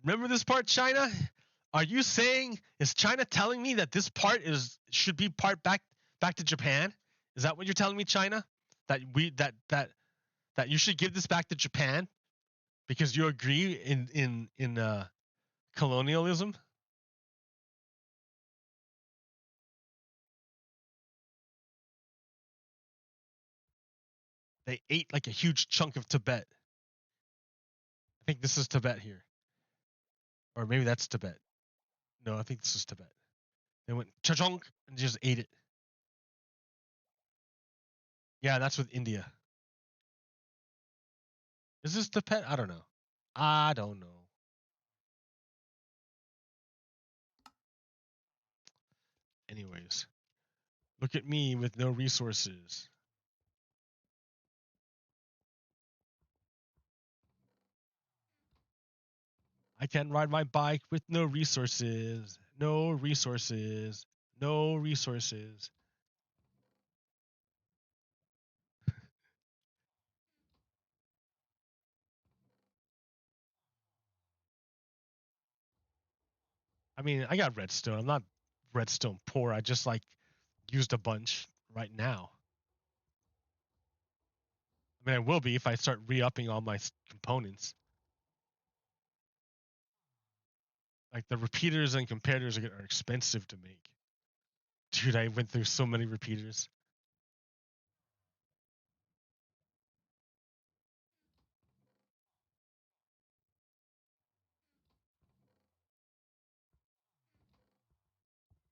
Remember this part, China? Are you saying is China telling me that this part should be part back to Japan? Is that what you're telling me, China? That we that you should give this back to Japan because you agree in colonialism? They ate like a huge chunk of Tibet. I think this is Tibet here, or maybe that's Tibet. No, I think this is Tibet. They went cha-chunk and just ate it. Yeah, that's with India. Is this Tibet? I don't know. I don't know. Anyways, look at me with no resources. I can ride my bike with no resources. No resources. No resources. I mean, I got redstone. I'm not redstone poor. I just like used a bunch right now. I mean, I will be if I start re-upping all my components. Like the repeaters and comparators are expensive to make. Dude, I went through so many repeaters.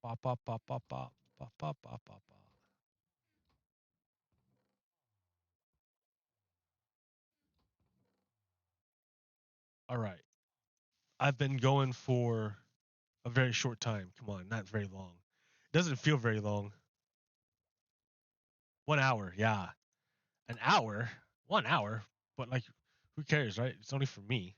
Bop, bop, bop, bop, bop, bop, bop, bop, bop, bop. All right. I've been going for a very short time. Come on, not very long. It doesn't feel very long. 1 hour, yeah. An hour? 1 hour? But like, who cares, right? It's only for me.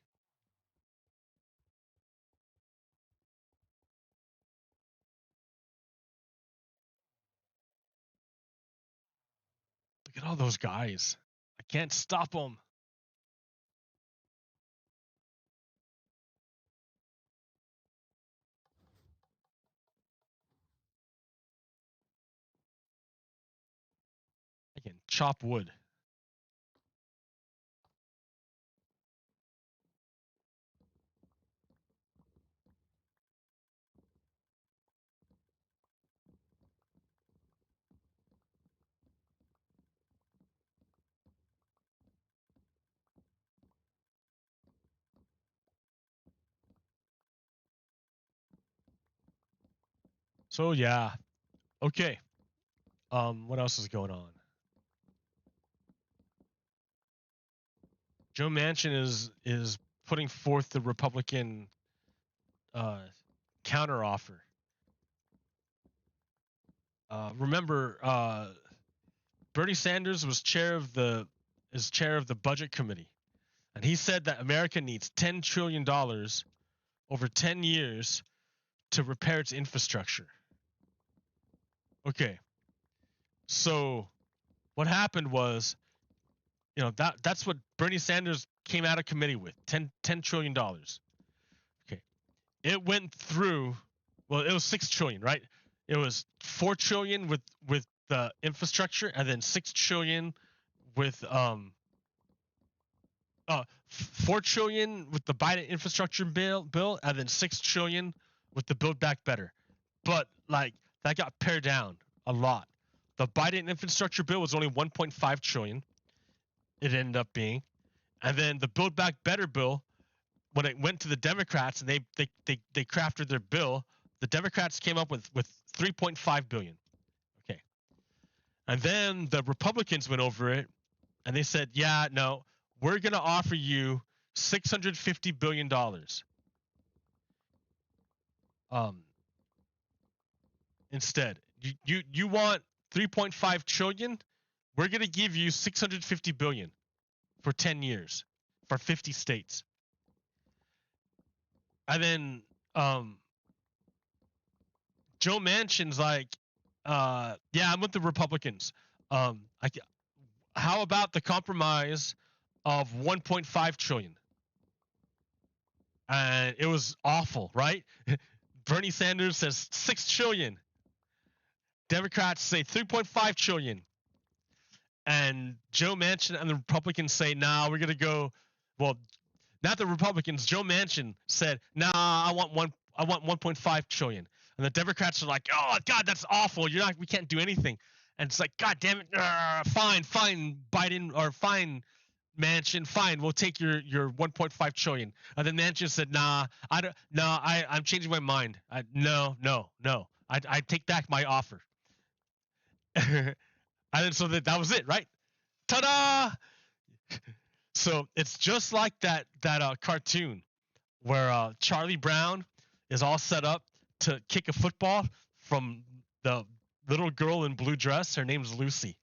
Look at all those guys. I can't stop them. I can chop wood. So yeah. Okay. What else is going on? Joe Manchin is putting forth the Republican uh, counteroffer. Remember, Bernie Sanders was chair of the budget committee, and he said that America needs $10 trillion over 10 years to repair its infrastructure. Okay, so what happened was, that's what Bernie Sanders came out of committee with, $10 trillion. Okay, it went through. Well, it was 6 trillion, right? It was 4 trillion with the infrastructure, and then 6 trillion with 4 trillion with the Biden infrastructure bill, and then 6 trillion with the Build Back Better. But like that got pared down a lot. The Biden infrastructure bill was only 1.5 trillion. It ended up being, and then the Build Back Better bill, when it went to the Democrats and they crafted their bill, the Democrats came up with 3.5 billion. Okay, and then the Republicans went over it and they said, yeah, no, we're gonna offer you $650 billion um, instead. You want 3.5 trillion? We're gonna give you 650 billion for 10 years for 50 states. And then Joe Manchin's like, yeah, I'm with the Republicans. I, how about the compromise of 1.5 trillion? And it was awful, right? Bernie Sanders says 6 trillion. Democrats say 3.5 trillion. And Joe Manchin and the Republicans say, nah, we're going to go. Well, not the Republicans. Joe Manchin said, nah, I want 1.5 trillion. And the Democrats are like, oh, God, that's awful. We can't do anything. And it's like, God damn it. Fine, Biden, or fine, Manchin, fine, we'll take your 1.5 trillion. And then Manchin said, nah, I don't, no, I'm changing my mind. No. I take back my offer. And then so that was it, right? Ta-da! So it's just like that cartoon where Charlie Brown is all set up to kick a football from the little girl in blue dress, her name's Lucy.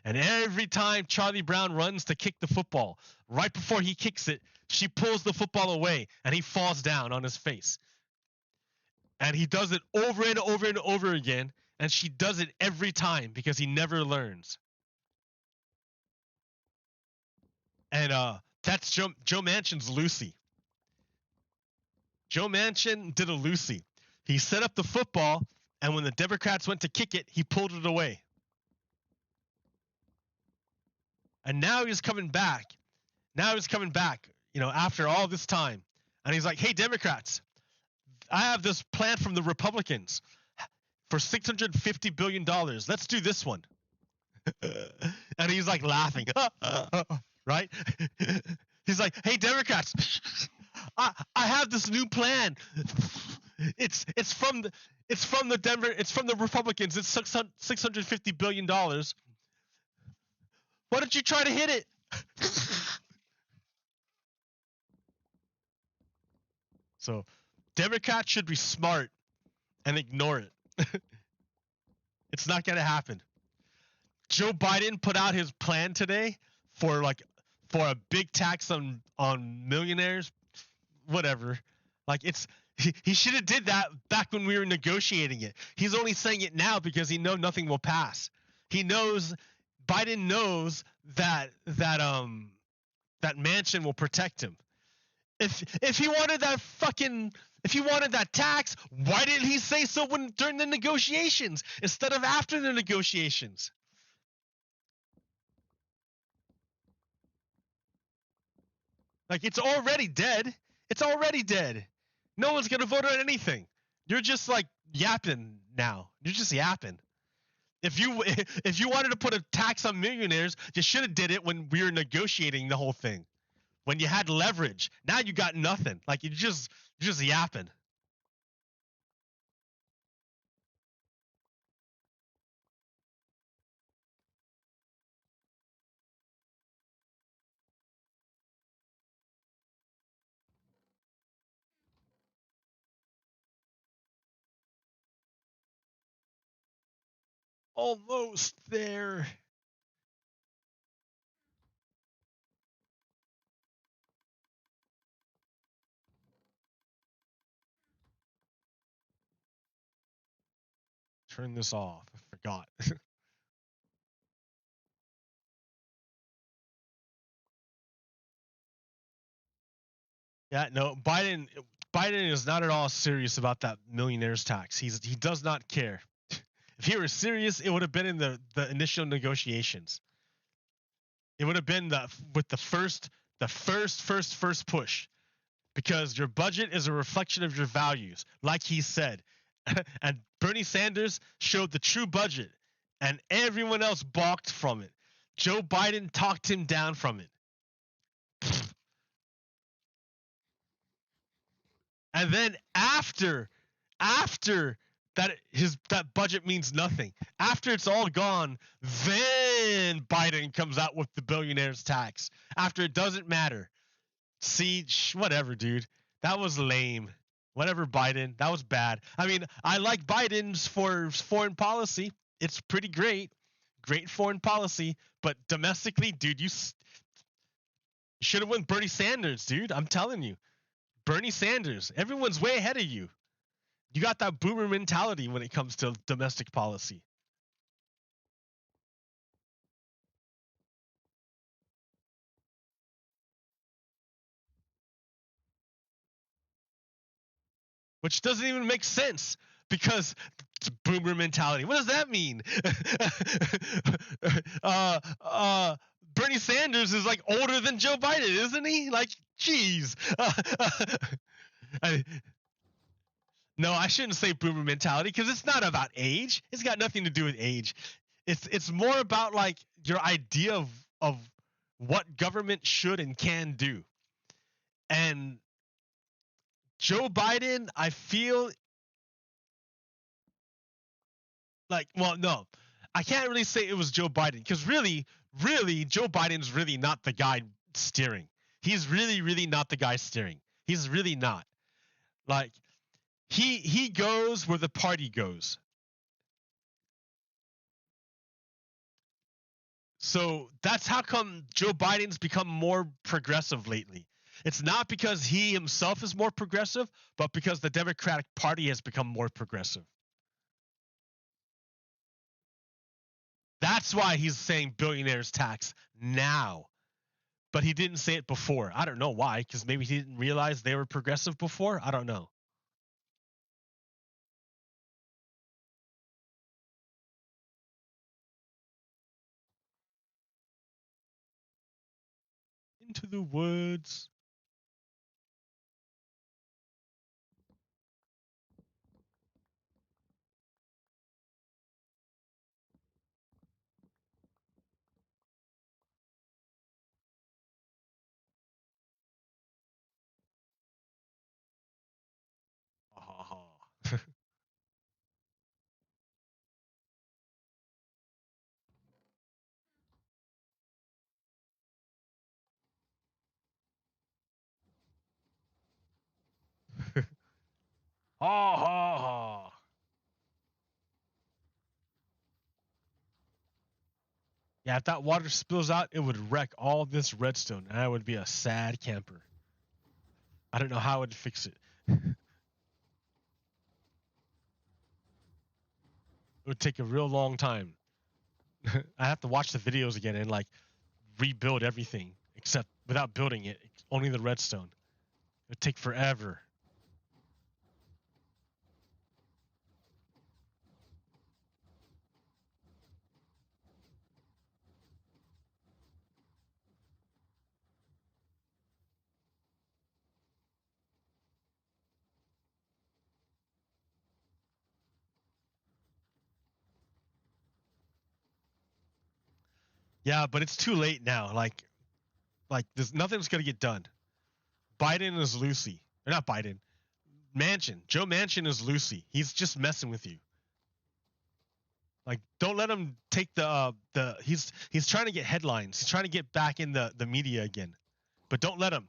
And every time Charlie Brown runs to kick the football, right before he kicks it, she pulls the football away and he falls down on his face. And he does it over and over and over again. And she does it every time because he never learns. And that's Joe Manchin's Lucy. Joe Manchin did a Lucy. He set up the football, and when the Democrats went to kick it, he pulled it away. And now he's coming back. After all this time. And he's like, hey, Democrats, I have this plan from the Republicans for $650 billion. Let's do this one. And he's like laughing. Right? He's like, hey, Democrats, I have this new plan. It's from the Republicans. It's $650 billion. Why don't you try to hit it? So Democrats should be smart and ignore it. It's not going to happen. Joe Biden put out his plan today for a big tax on millionaires, whatever. Like he should have did that back when we were negotiating it. He's only saying it now because he knows nothing will pass. Biden knows that Manchin will protect him. If he wanted that tax, why didn't he say so during the negotiations instead of after the negotiations? Like, it's already dead. It's already dead. No one's gonna vote on anything. You're just like yapping now. You're just yapping. If you wanted to put a tax on millionaires, you should have did it when we were negotiating the whole thing. When you had leverage. Now you got nothing. Like, you're just yapping. Almost there. Turn this off. I forgot. Yeah, no, Biden is not at all serious about that millionaires tax. He does not care. If he were serious, it would have been in the initial negotiations. It would have been with the first push, because your budget is a reflection of your values, like he said. And Bernie Sanders showed the true budget, and everyone else balked from it. Joe Biden talked him down from it. And then after that budget means nothing. After it's all gone, then Biden comes out with the billionaires tax. After it doesn't matter. See, whatever, dude. That was lame. Whatever, Biden. That was bad. I mean, I like Biden's for foreign policy. It's pretty great. Great foreign policy. But domestically, dude, you should have went Bernie Sanders, dude. I'm telling you. Bernie Sanders. Everyone's way ahead of you. You got that boomer mentality when it comes to domestic policy. Which doesn't even make sense, because it's boomer mentality. What does that mean? Bernie Sanders is like older than Joe Biden, isn't he? Like, jeez. No, I shouldn't say boomer mentality, because it's not about age. It's got nothing to do with age. It's more about like your idea of what government should and can do. And Joe Biden, I feel like, well, no, I can't really say it was Joe Biden, because really, Joe Biden's really not the guy steering. He's really not the guy steering. He's really not. Like, he goes where the party goes. So that's how come Joe Biden's become more progressive lately. It's not because he himself is more progressive, but because the Democratic Party has become more progressive. That's why he's saying billionaires tax now. But he didn't say it before. I don't know why, because maybe he didn't realize they were progressive before. I don't know. Into the woods. Ha ha ha. Yeah, if that water spills out, it would wreck all this redstone, and I would be a sad camper. I don't know how I would fix it. It would take a real long time. I have to watch the videos again and like rebuild everything, except without building it, only the redstone. It would take forever. Yeah, but it's too late now. Like there's nothing's gonna get done. Biden is Lucy. Or not Biden. Manchin. Joe Manchin is Lucy. He's just messing with you. Like, don't let him take the. He's trying to get headlines. He's trying to get back in the media again. But don't let him.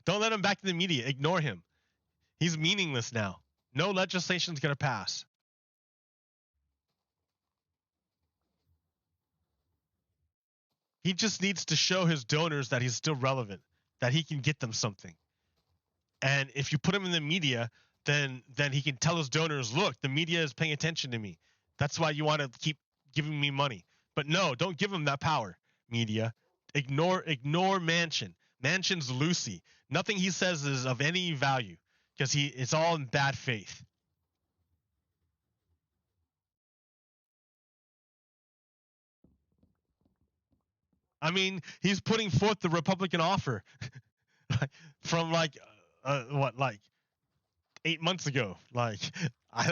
Don't let him back in the media. Ignore him. He's meaningless now. No legislation's gonna pass. He just needs to show his donors that he's still relevant, that he can get them something. And if you put him in the media, then he can tell his donors, look, the media is paying attention to me. That's why you want to keep giving me money. But no, don't give him that power, media. Ignore Manchin. Manchin's Lucy. Nothing he says is of any value because it's all in bad faith. I mean, he's putting forth the Republican offer from what, like 8 months ago. Like, I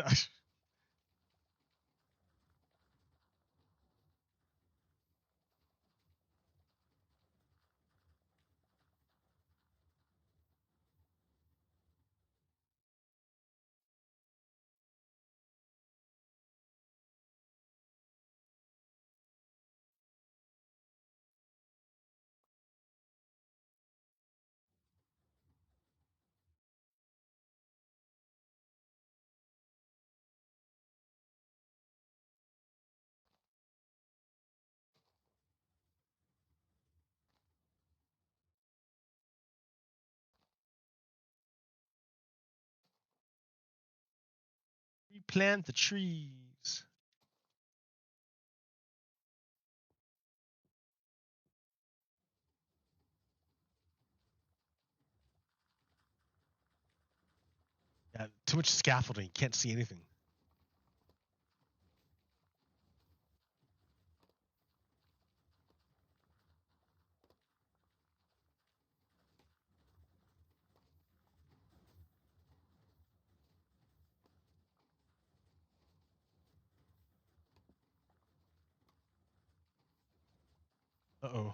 replant the trees. Yeah, too much scaffolding. Can't see anything. Uh oh.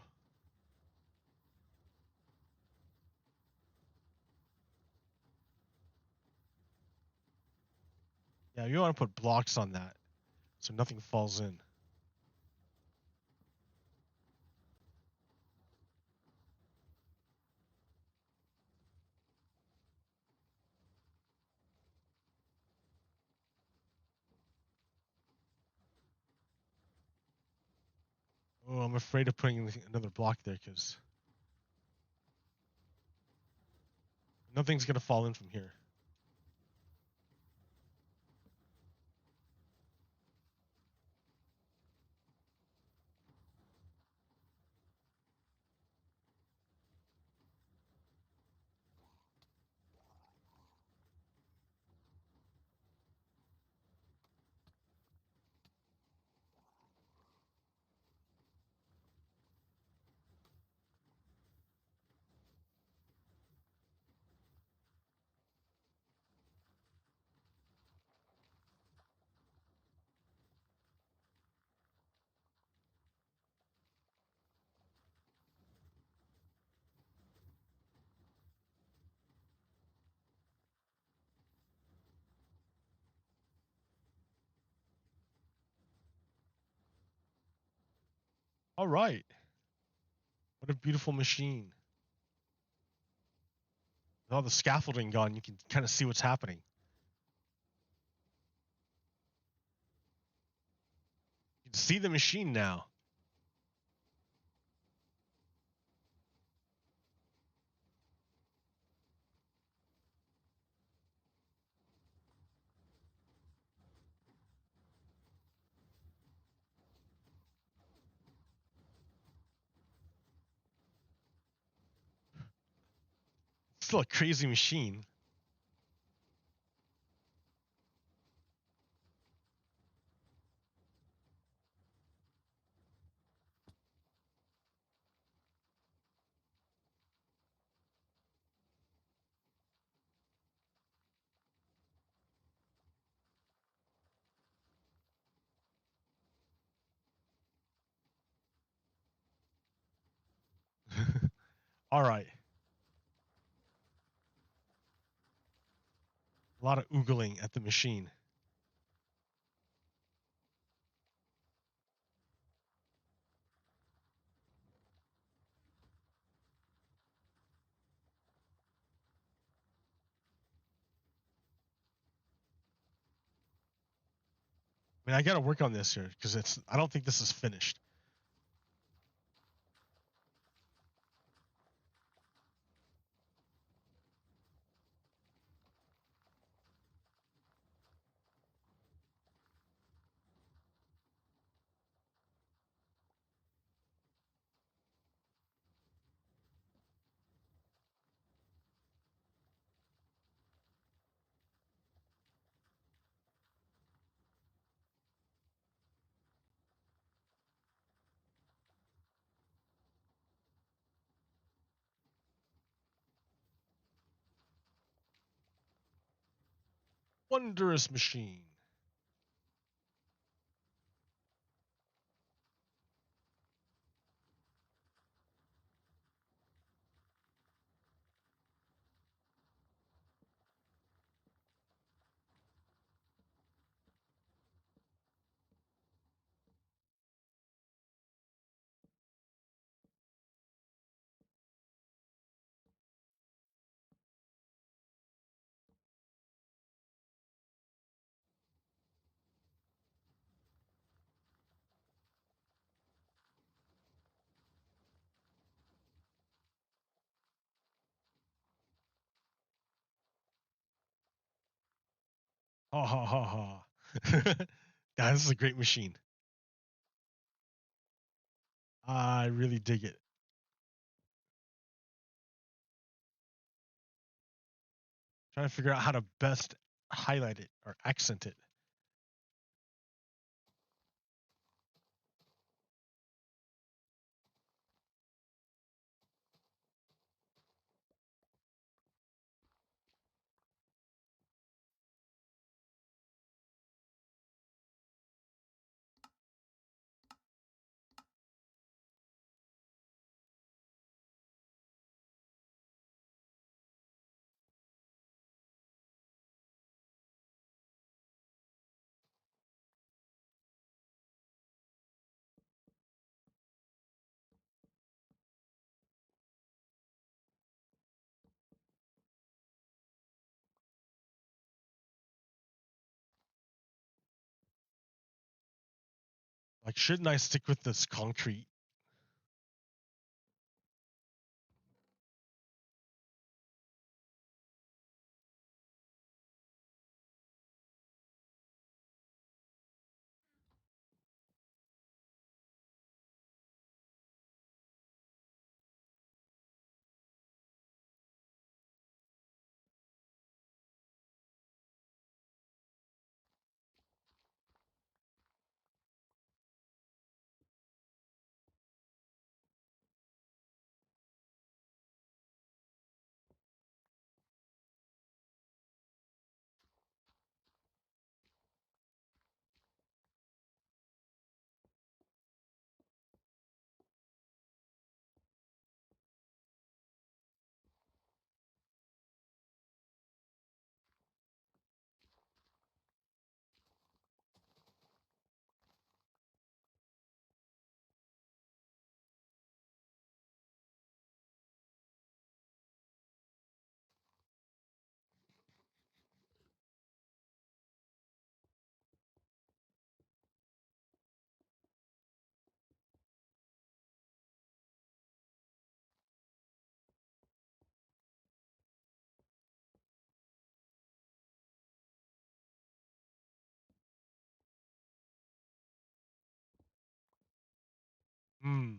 Yeah, you want to put blocks on that so nothing falls in. Oh, I'm afraid of putting another block there because nothing's gonna fall in from here. All right. What a beautiful machine. With all the scaffolding gone, you can kind of see what's happening. You can see the machine now. It's still a crazy machine. All right. A lot of oogling at the machine. I mean, I got to work on this here because it's. I don't think this is finished. Wondrous machine. Ha ha ha ha. Yeah, this is a great machine. I really dig it. Trying to figure out how to best highlight it or accent it. Like, shouldn't I stick with this concrete Hmm.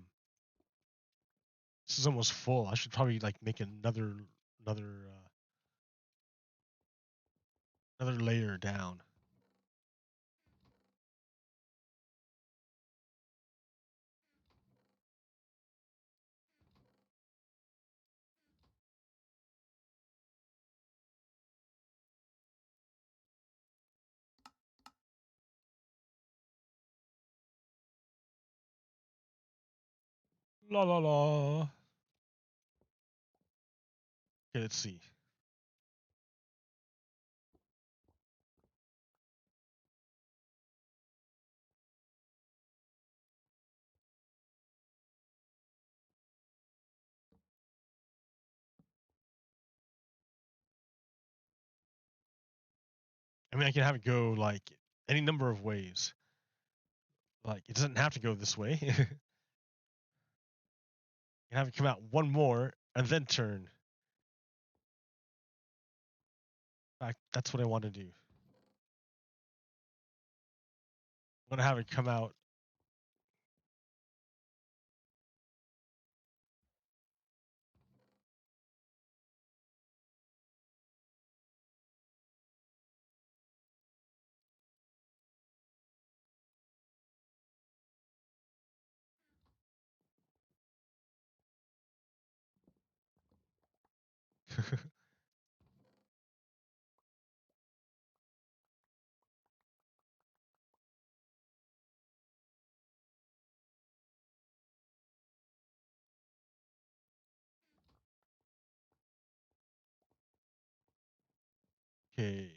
This is almost full. I should probably like make another another layer down. La la la. Okay, let's see. I mean, I can have it go like any number of ways. Like it doesn't have to go this way. You can have it come out one more and then turn. In fact, that's what I want to do. I'm gonna have it come out. Okay.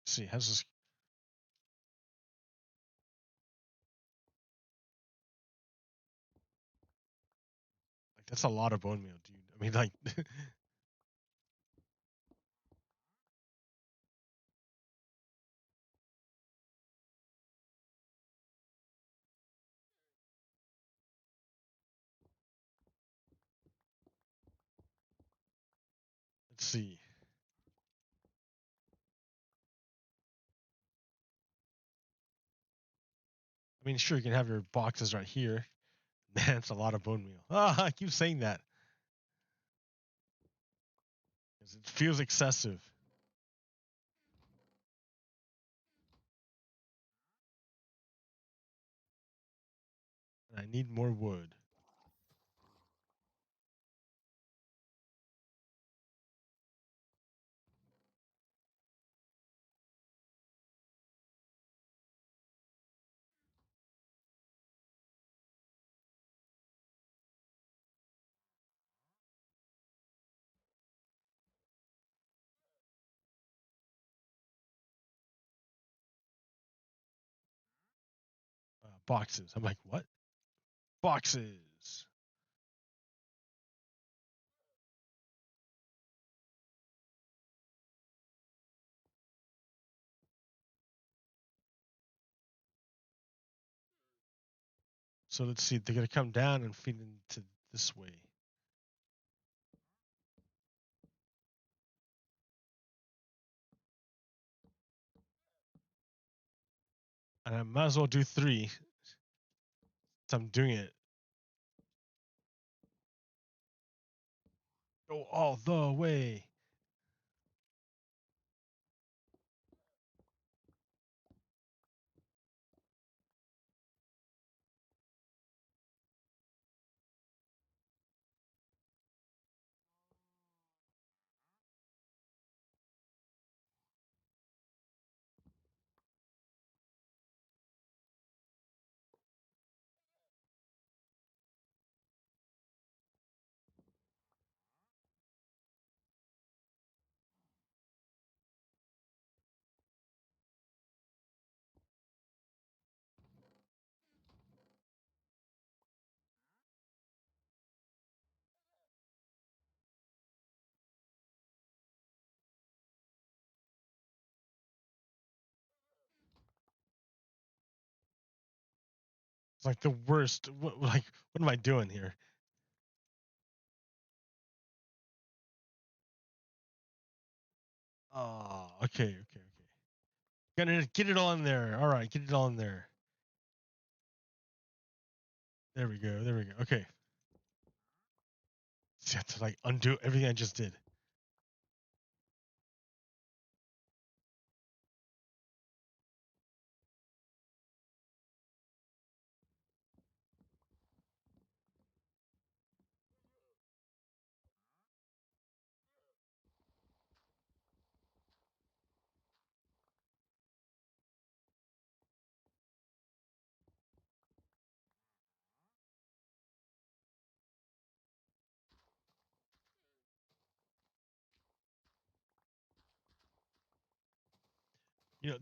See, how's this? Like that's a lot of bone meal, dude. I mean, like, let's see. I mean, sure, you can have your boxes right here. Man, it's a lot of bone meal. Ah, I keep saying that 'cause it feels excessive. And I need more wood. Boxes. I'm like, what? Boxes. So let's see. They're gonna come down and feed into this way. And I might as well do three. So I'm doing it. Go all the way. It's like the worst. What am I doing here? Oh, okay. Gonna get it all in there. All right, get it all in there. There we go. Okay. So I have to like undo everything I just did.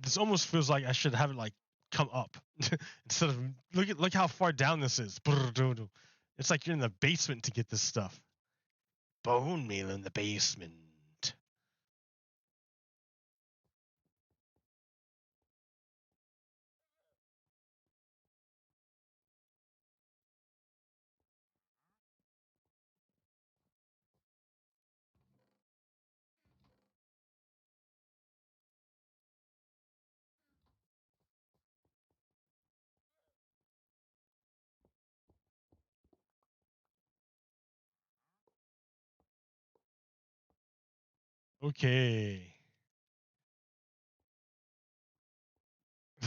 This almost feels like I should have it like come up instead of look how far down this is. It's like you're in the basement to get this stuff. Bone meal in the basement. Okay.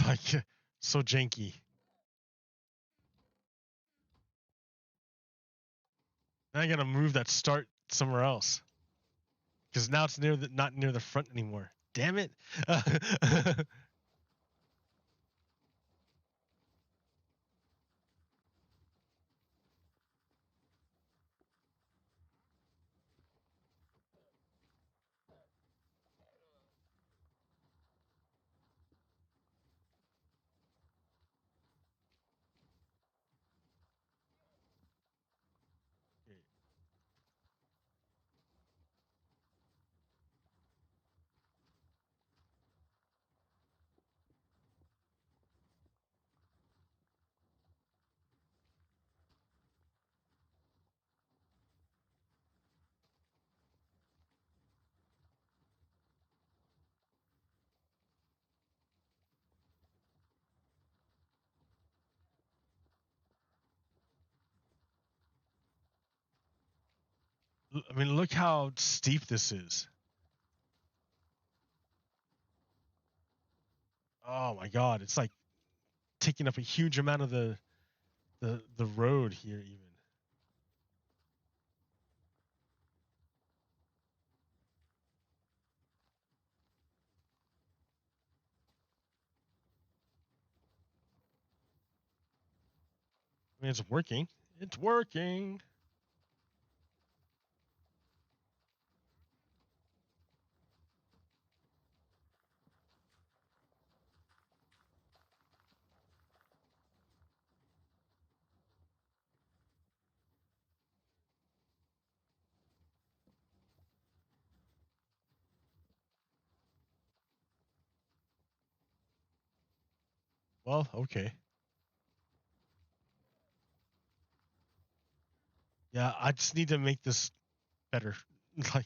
Like so janky. Now I gotta move that start somewhere else because now it's not near the front anymore. Damn it. I mean, look how steep this is. Oh my god, it's like taking up a huge amount of the road here even. I mean, it's working. It's working. Well, okay. Yeah, I just need to make this better. Like,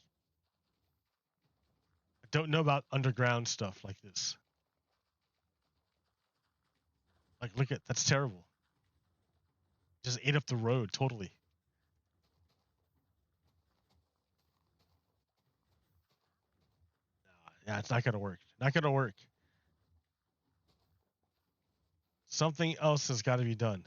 I don't know about underground stuff like this. Like, look at that's terrible. Just ate up the road totally. Yeah, it's not gonna work. Not gonna work. Something else has got to be done.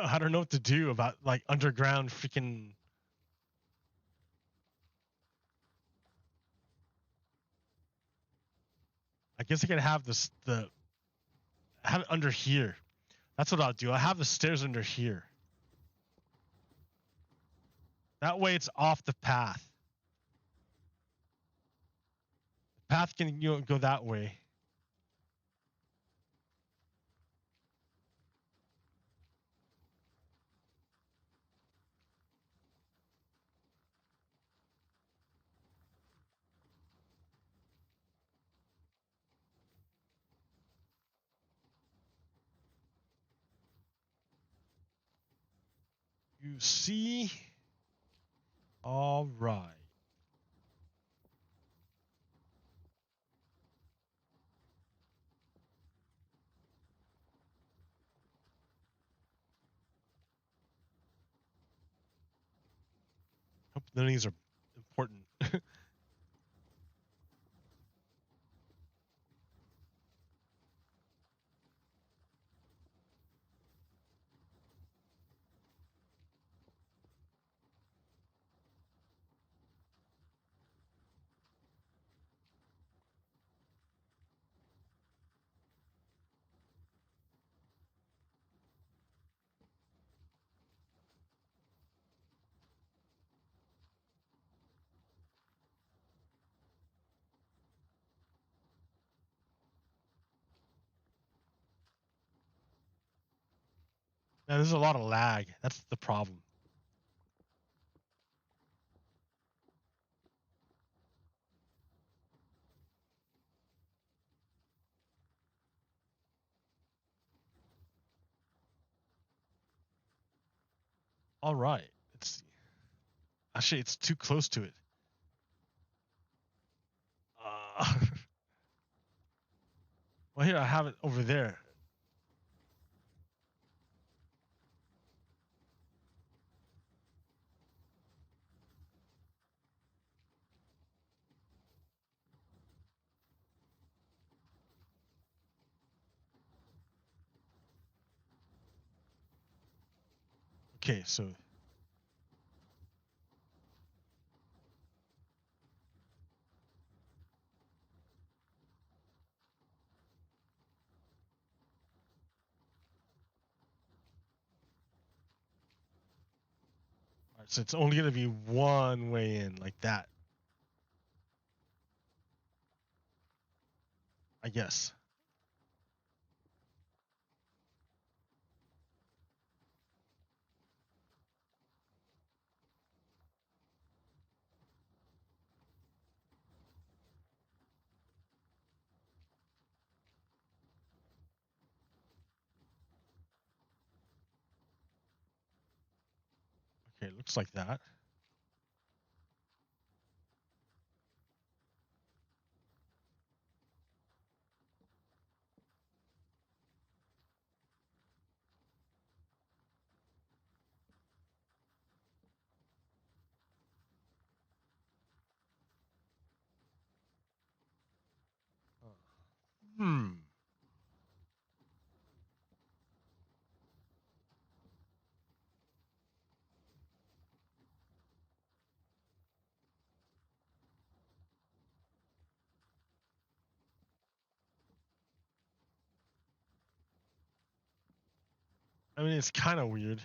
I don't know what to do about like underground freaking. I guess I could have the have it under here. That's what I'll do. I'll have the stairs under here. That way it's off the path. The path can go that way. You see? All right. Hope none of these are important. Now, there's a lot of lag. That's the problem. All right. It's actually it's too close to it. Uh, well, here I have it over there. Okay, so all right, so it's only gonna be one way in, like that. I guess. Okay, it looks like that. Hmm. I mean, it's kind of weird.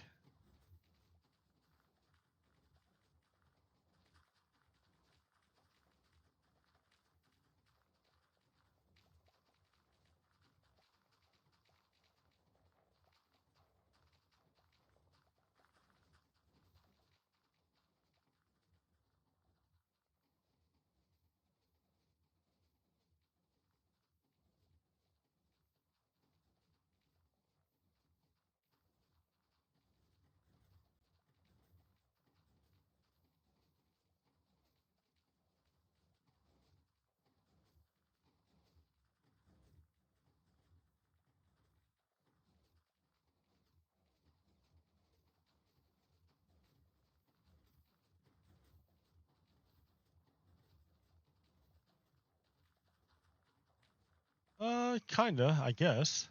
Kinda, I guess.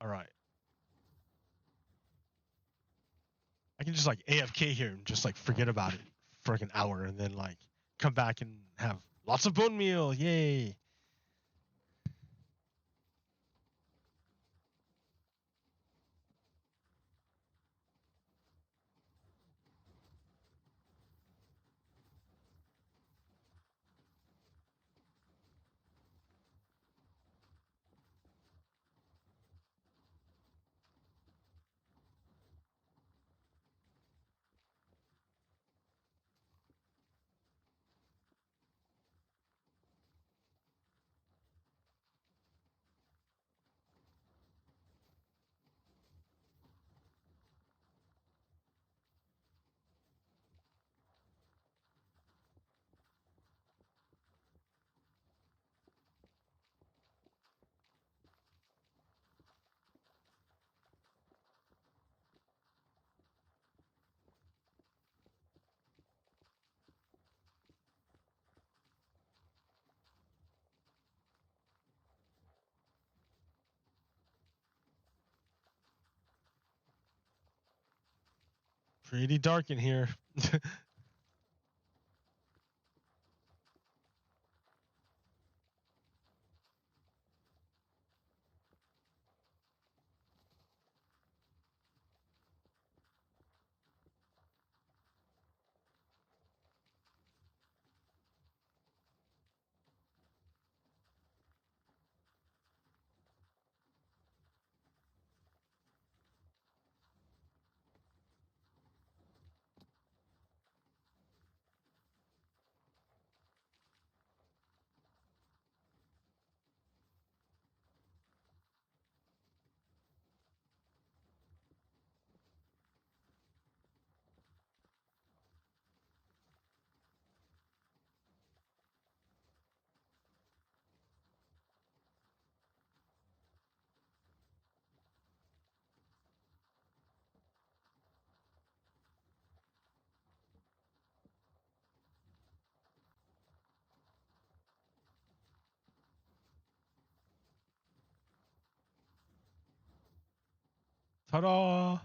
All right. I can just like AFK here and just like forget about it for like an hour and then like come back and have lots of bone meal. Yay. Pretty dark in here. Ta-da!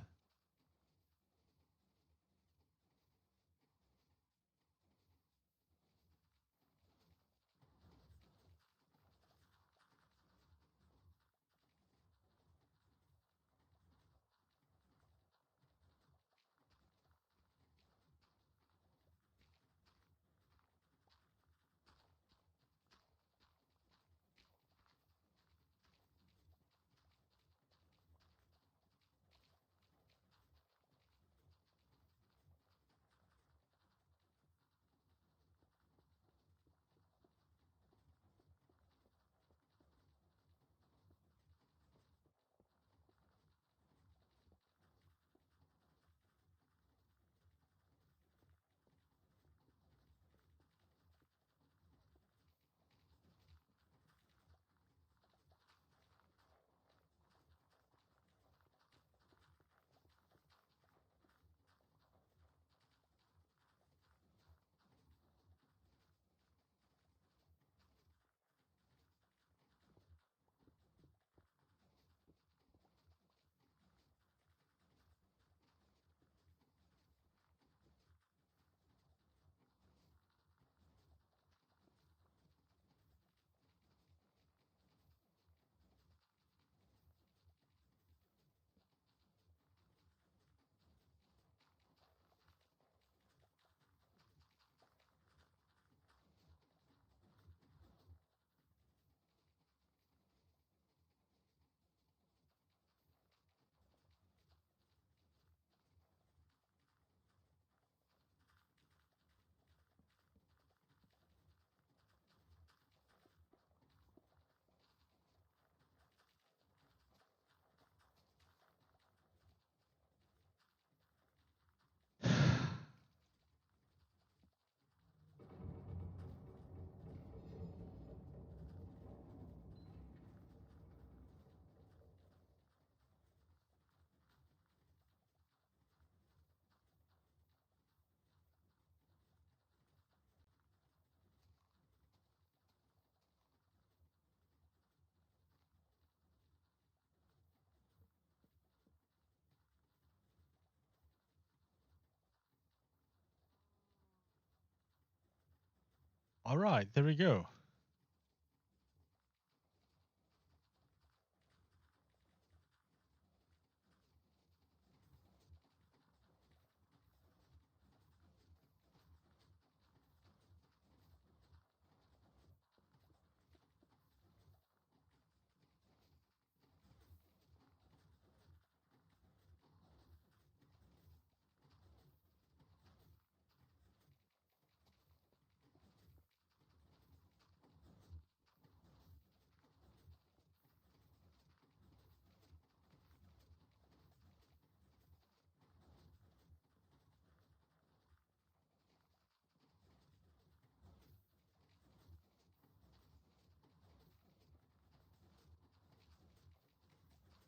All right, there we go.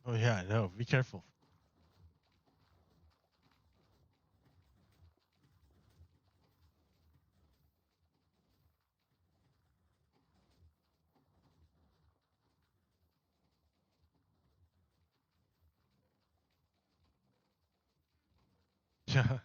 Oh yeah, no, be careful. Yeah.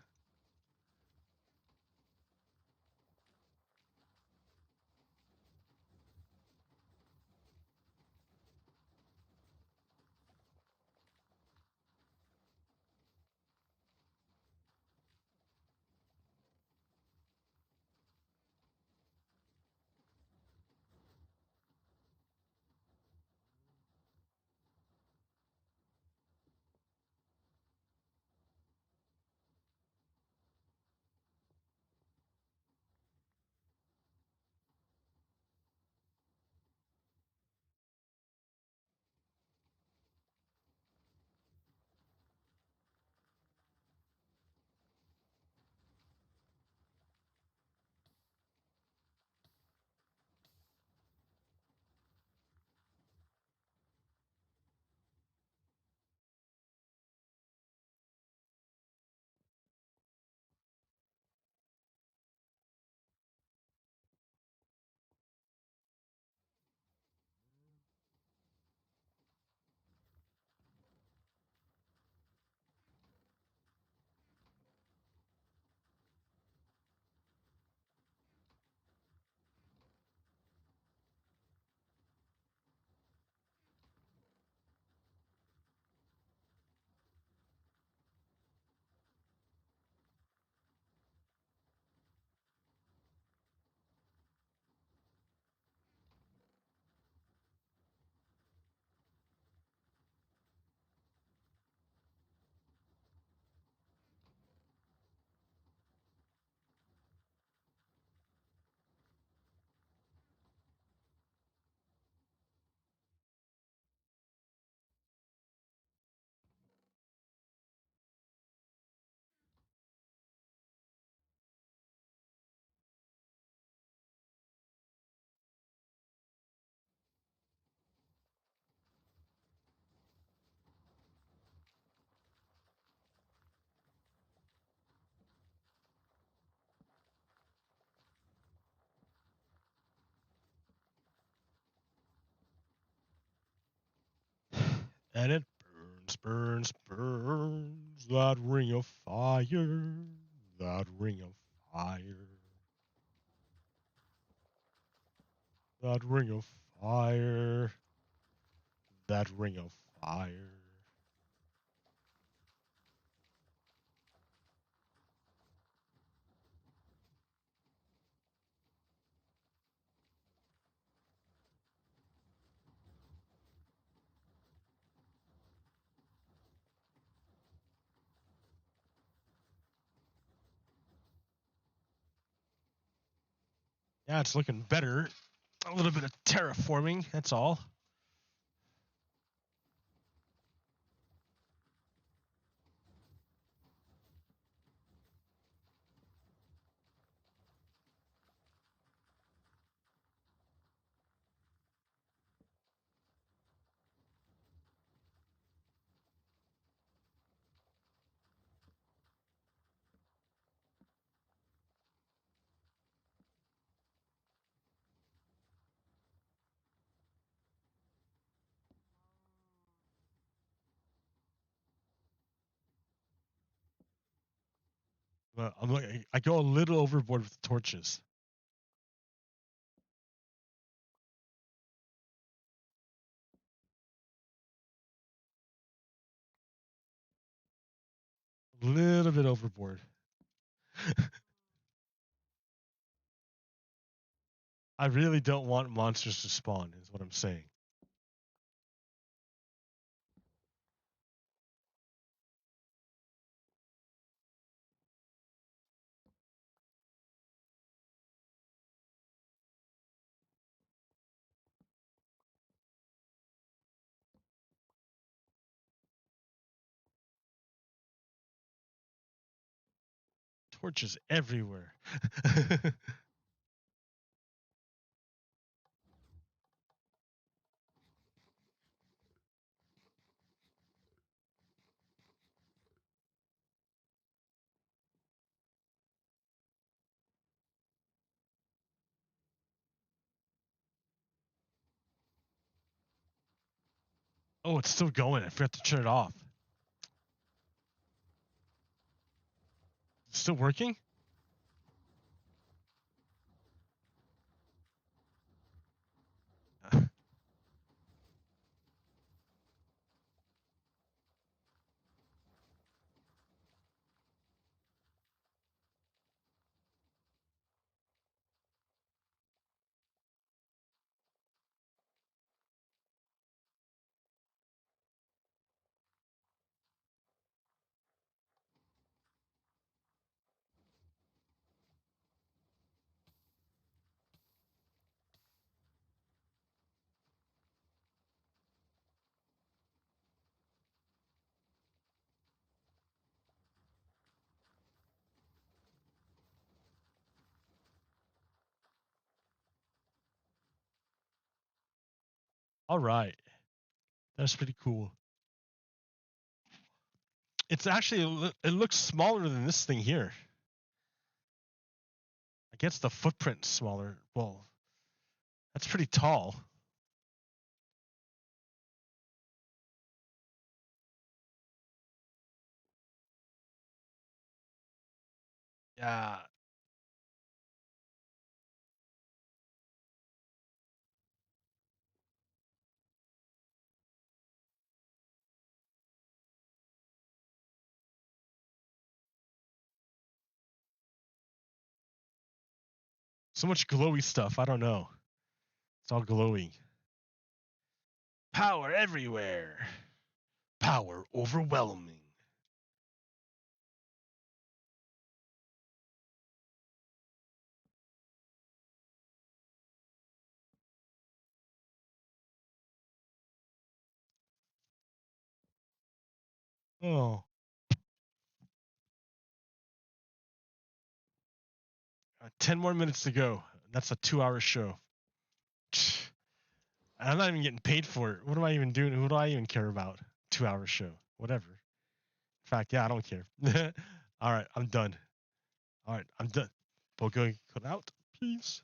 And it burns, burns, burns. That ring of fire. That ring of fire. That ring of fire. That ring of fire. Yeah, it's looking better. A little bit of terraforming, that's all. I go a little overboard with the torches. little bit overboard. I really don't want monsters to spawn, is what I'm saying. Torches everywhere. Oh, it's still going. I forgot to turn it off. It's still working? All right. That's pretty cool. It's actually, it looks smaller than this thing here. I guess the footprint's smaller. Well, that's pretty tall. Yeah. So much glowy stuff. I don't know. It's all glowing. Power everywhere. Power overwhelming. Oh. 10 more minutes to go. That's a 2-hour show. I'm not even getting paid for it. What am I even doing? Who do I even care about? 2-hour show. Whatever. In fact, yeah, I don't care. All right, I'm done. All right, I'm done. Pogo, cut out, please.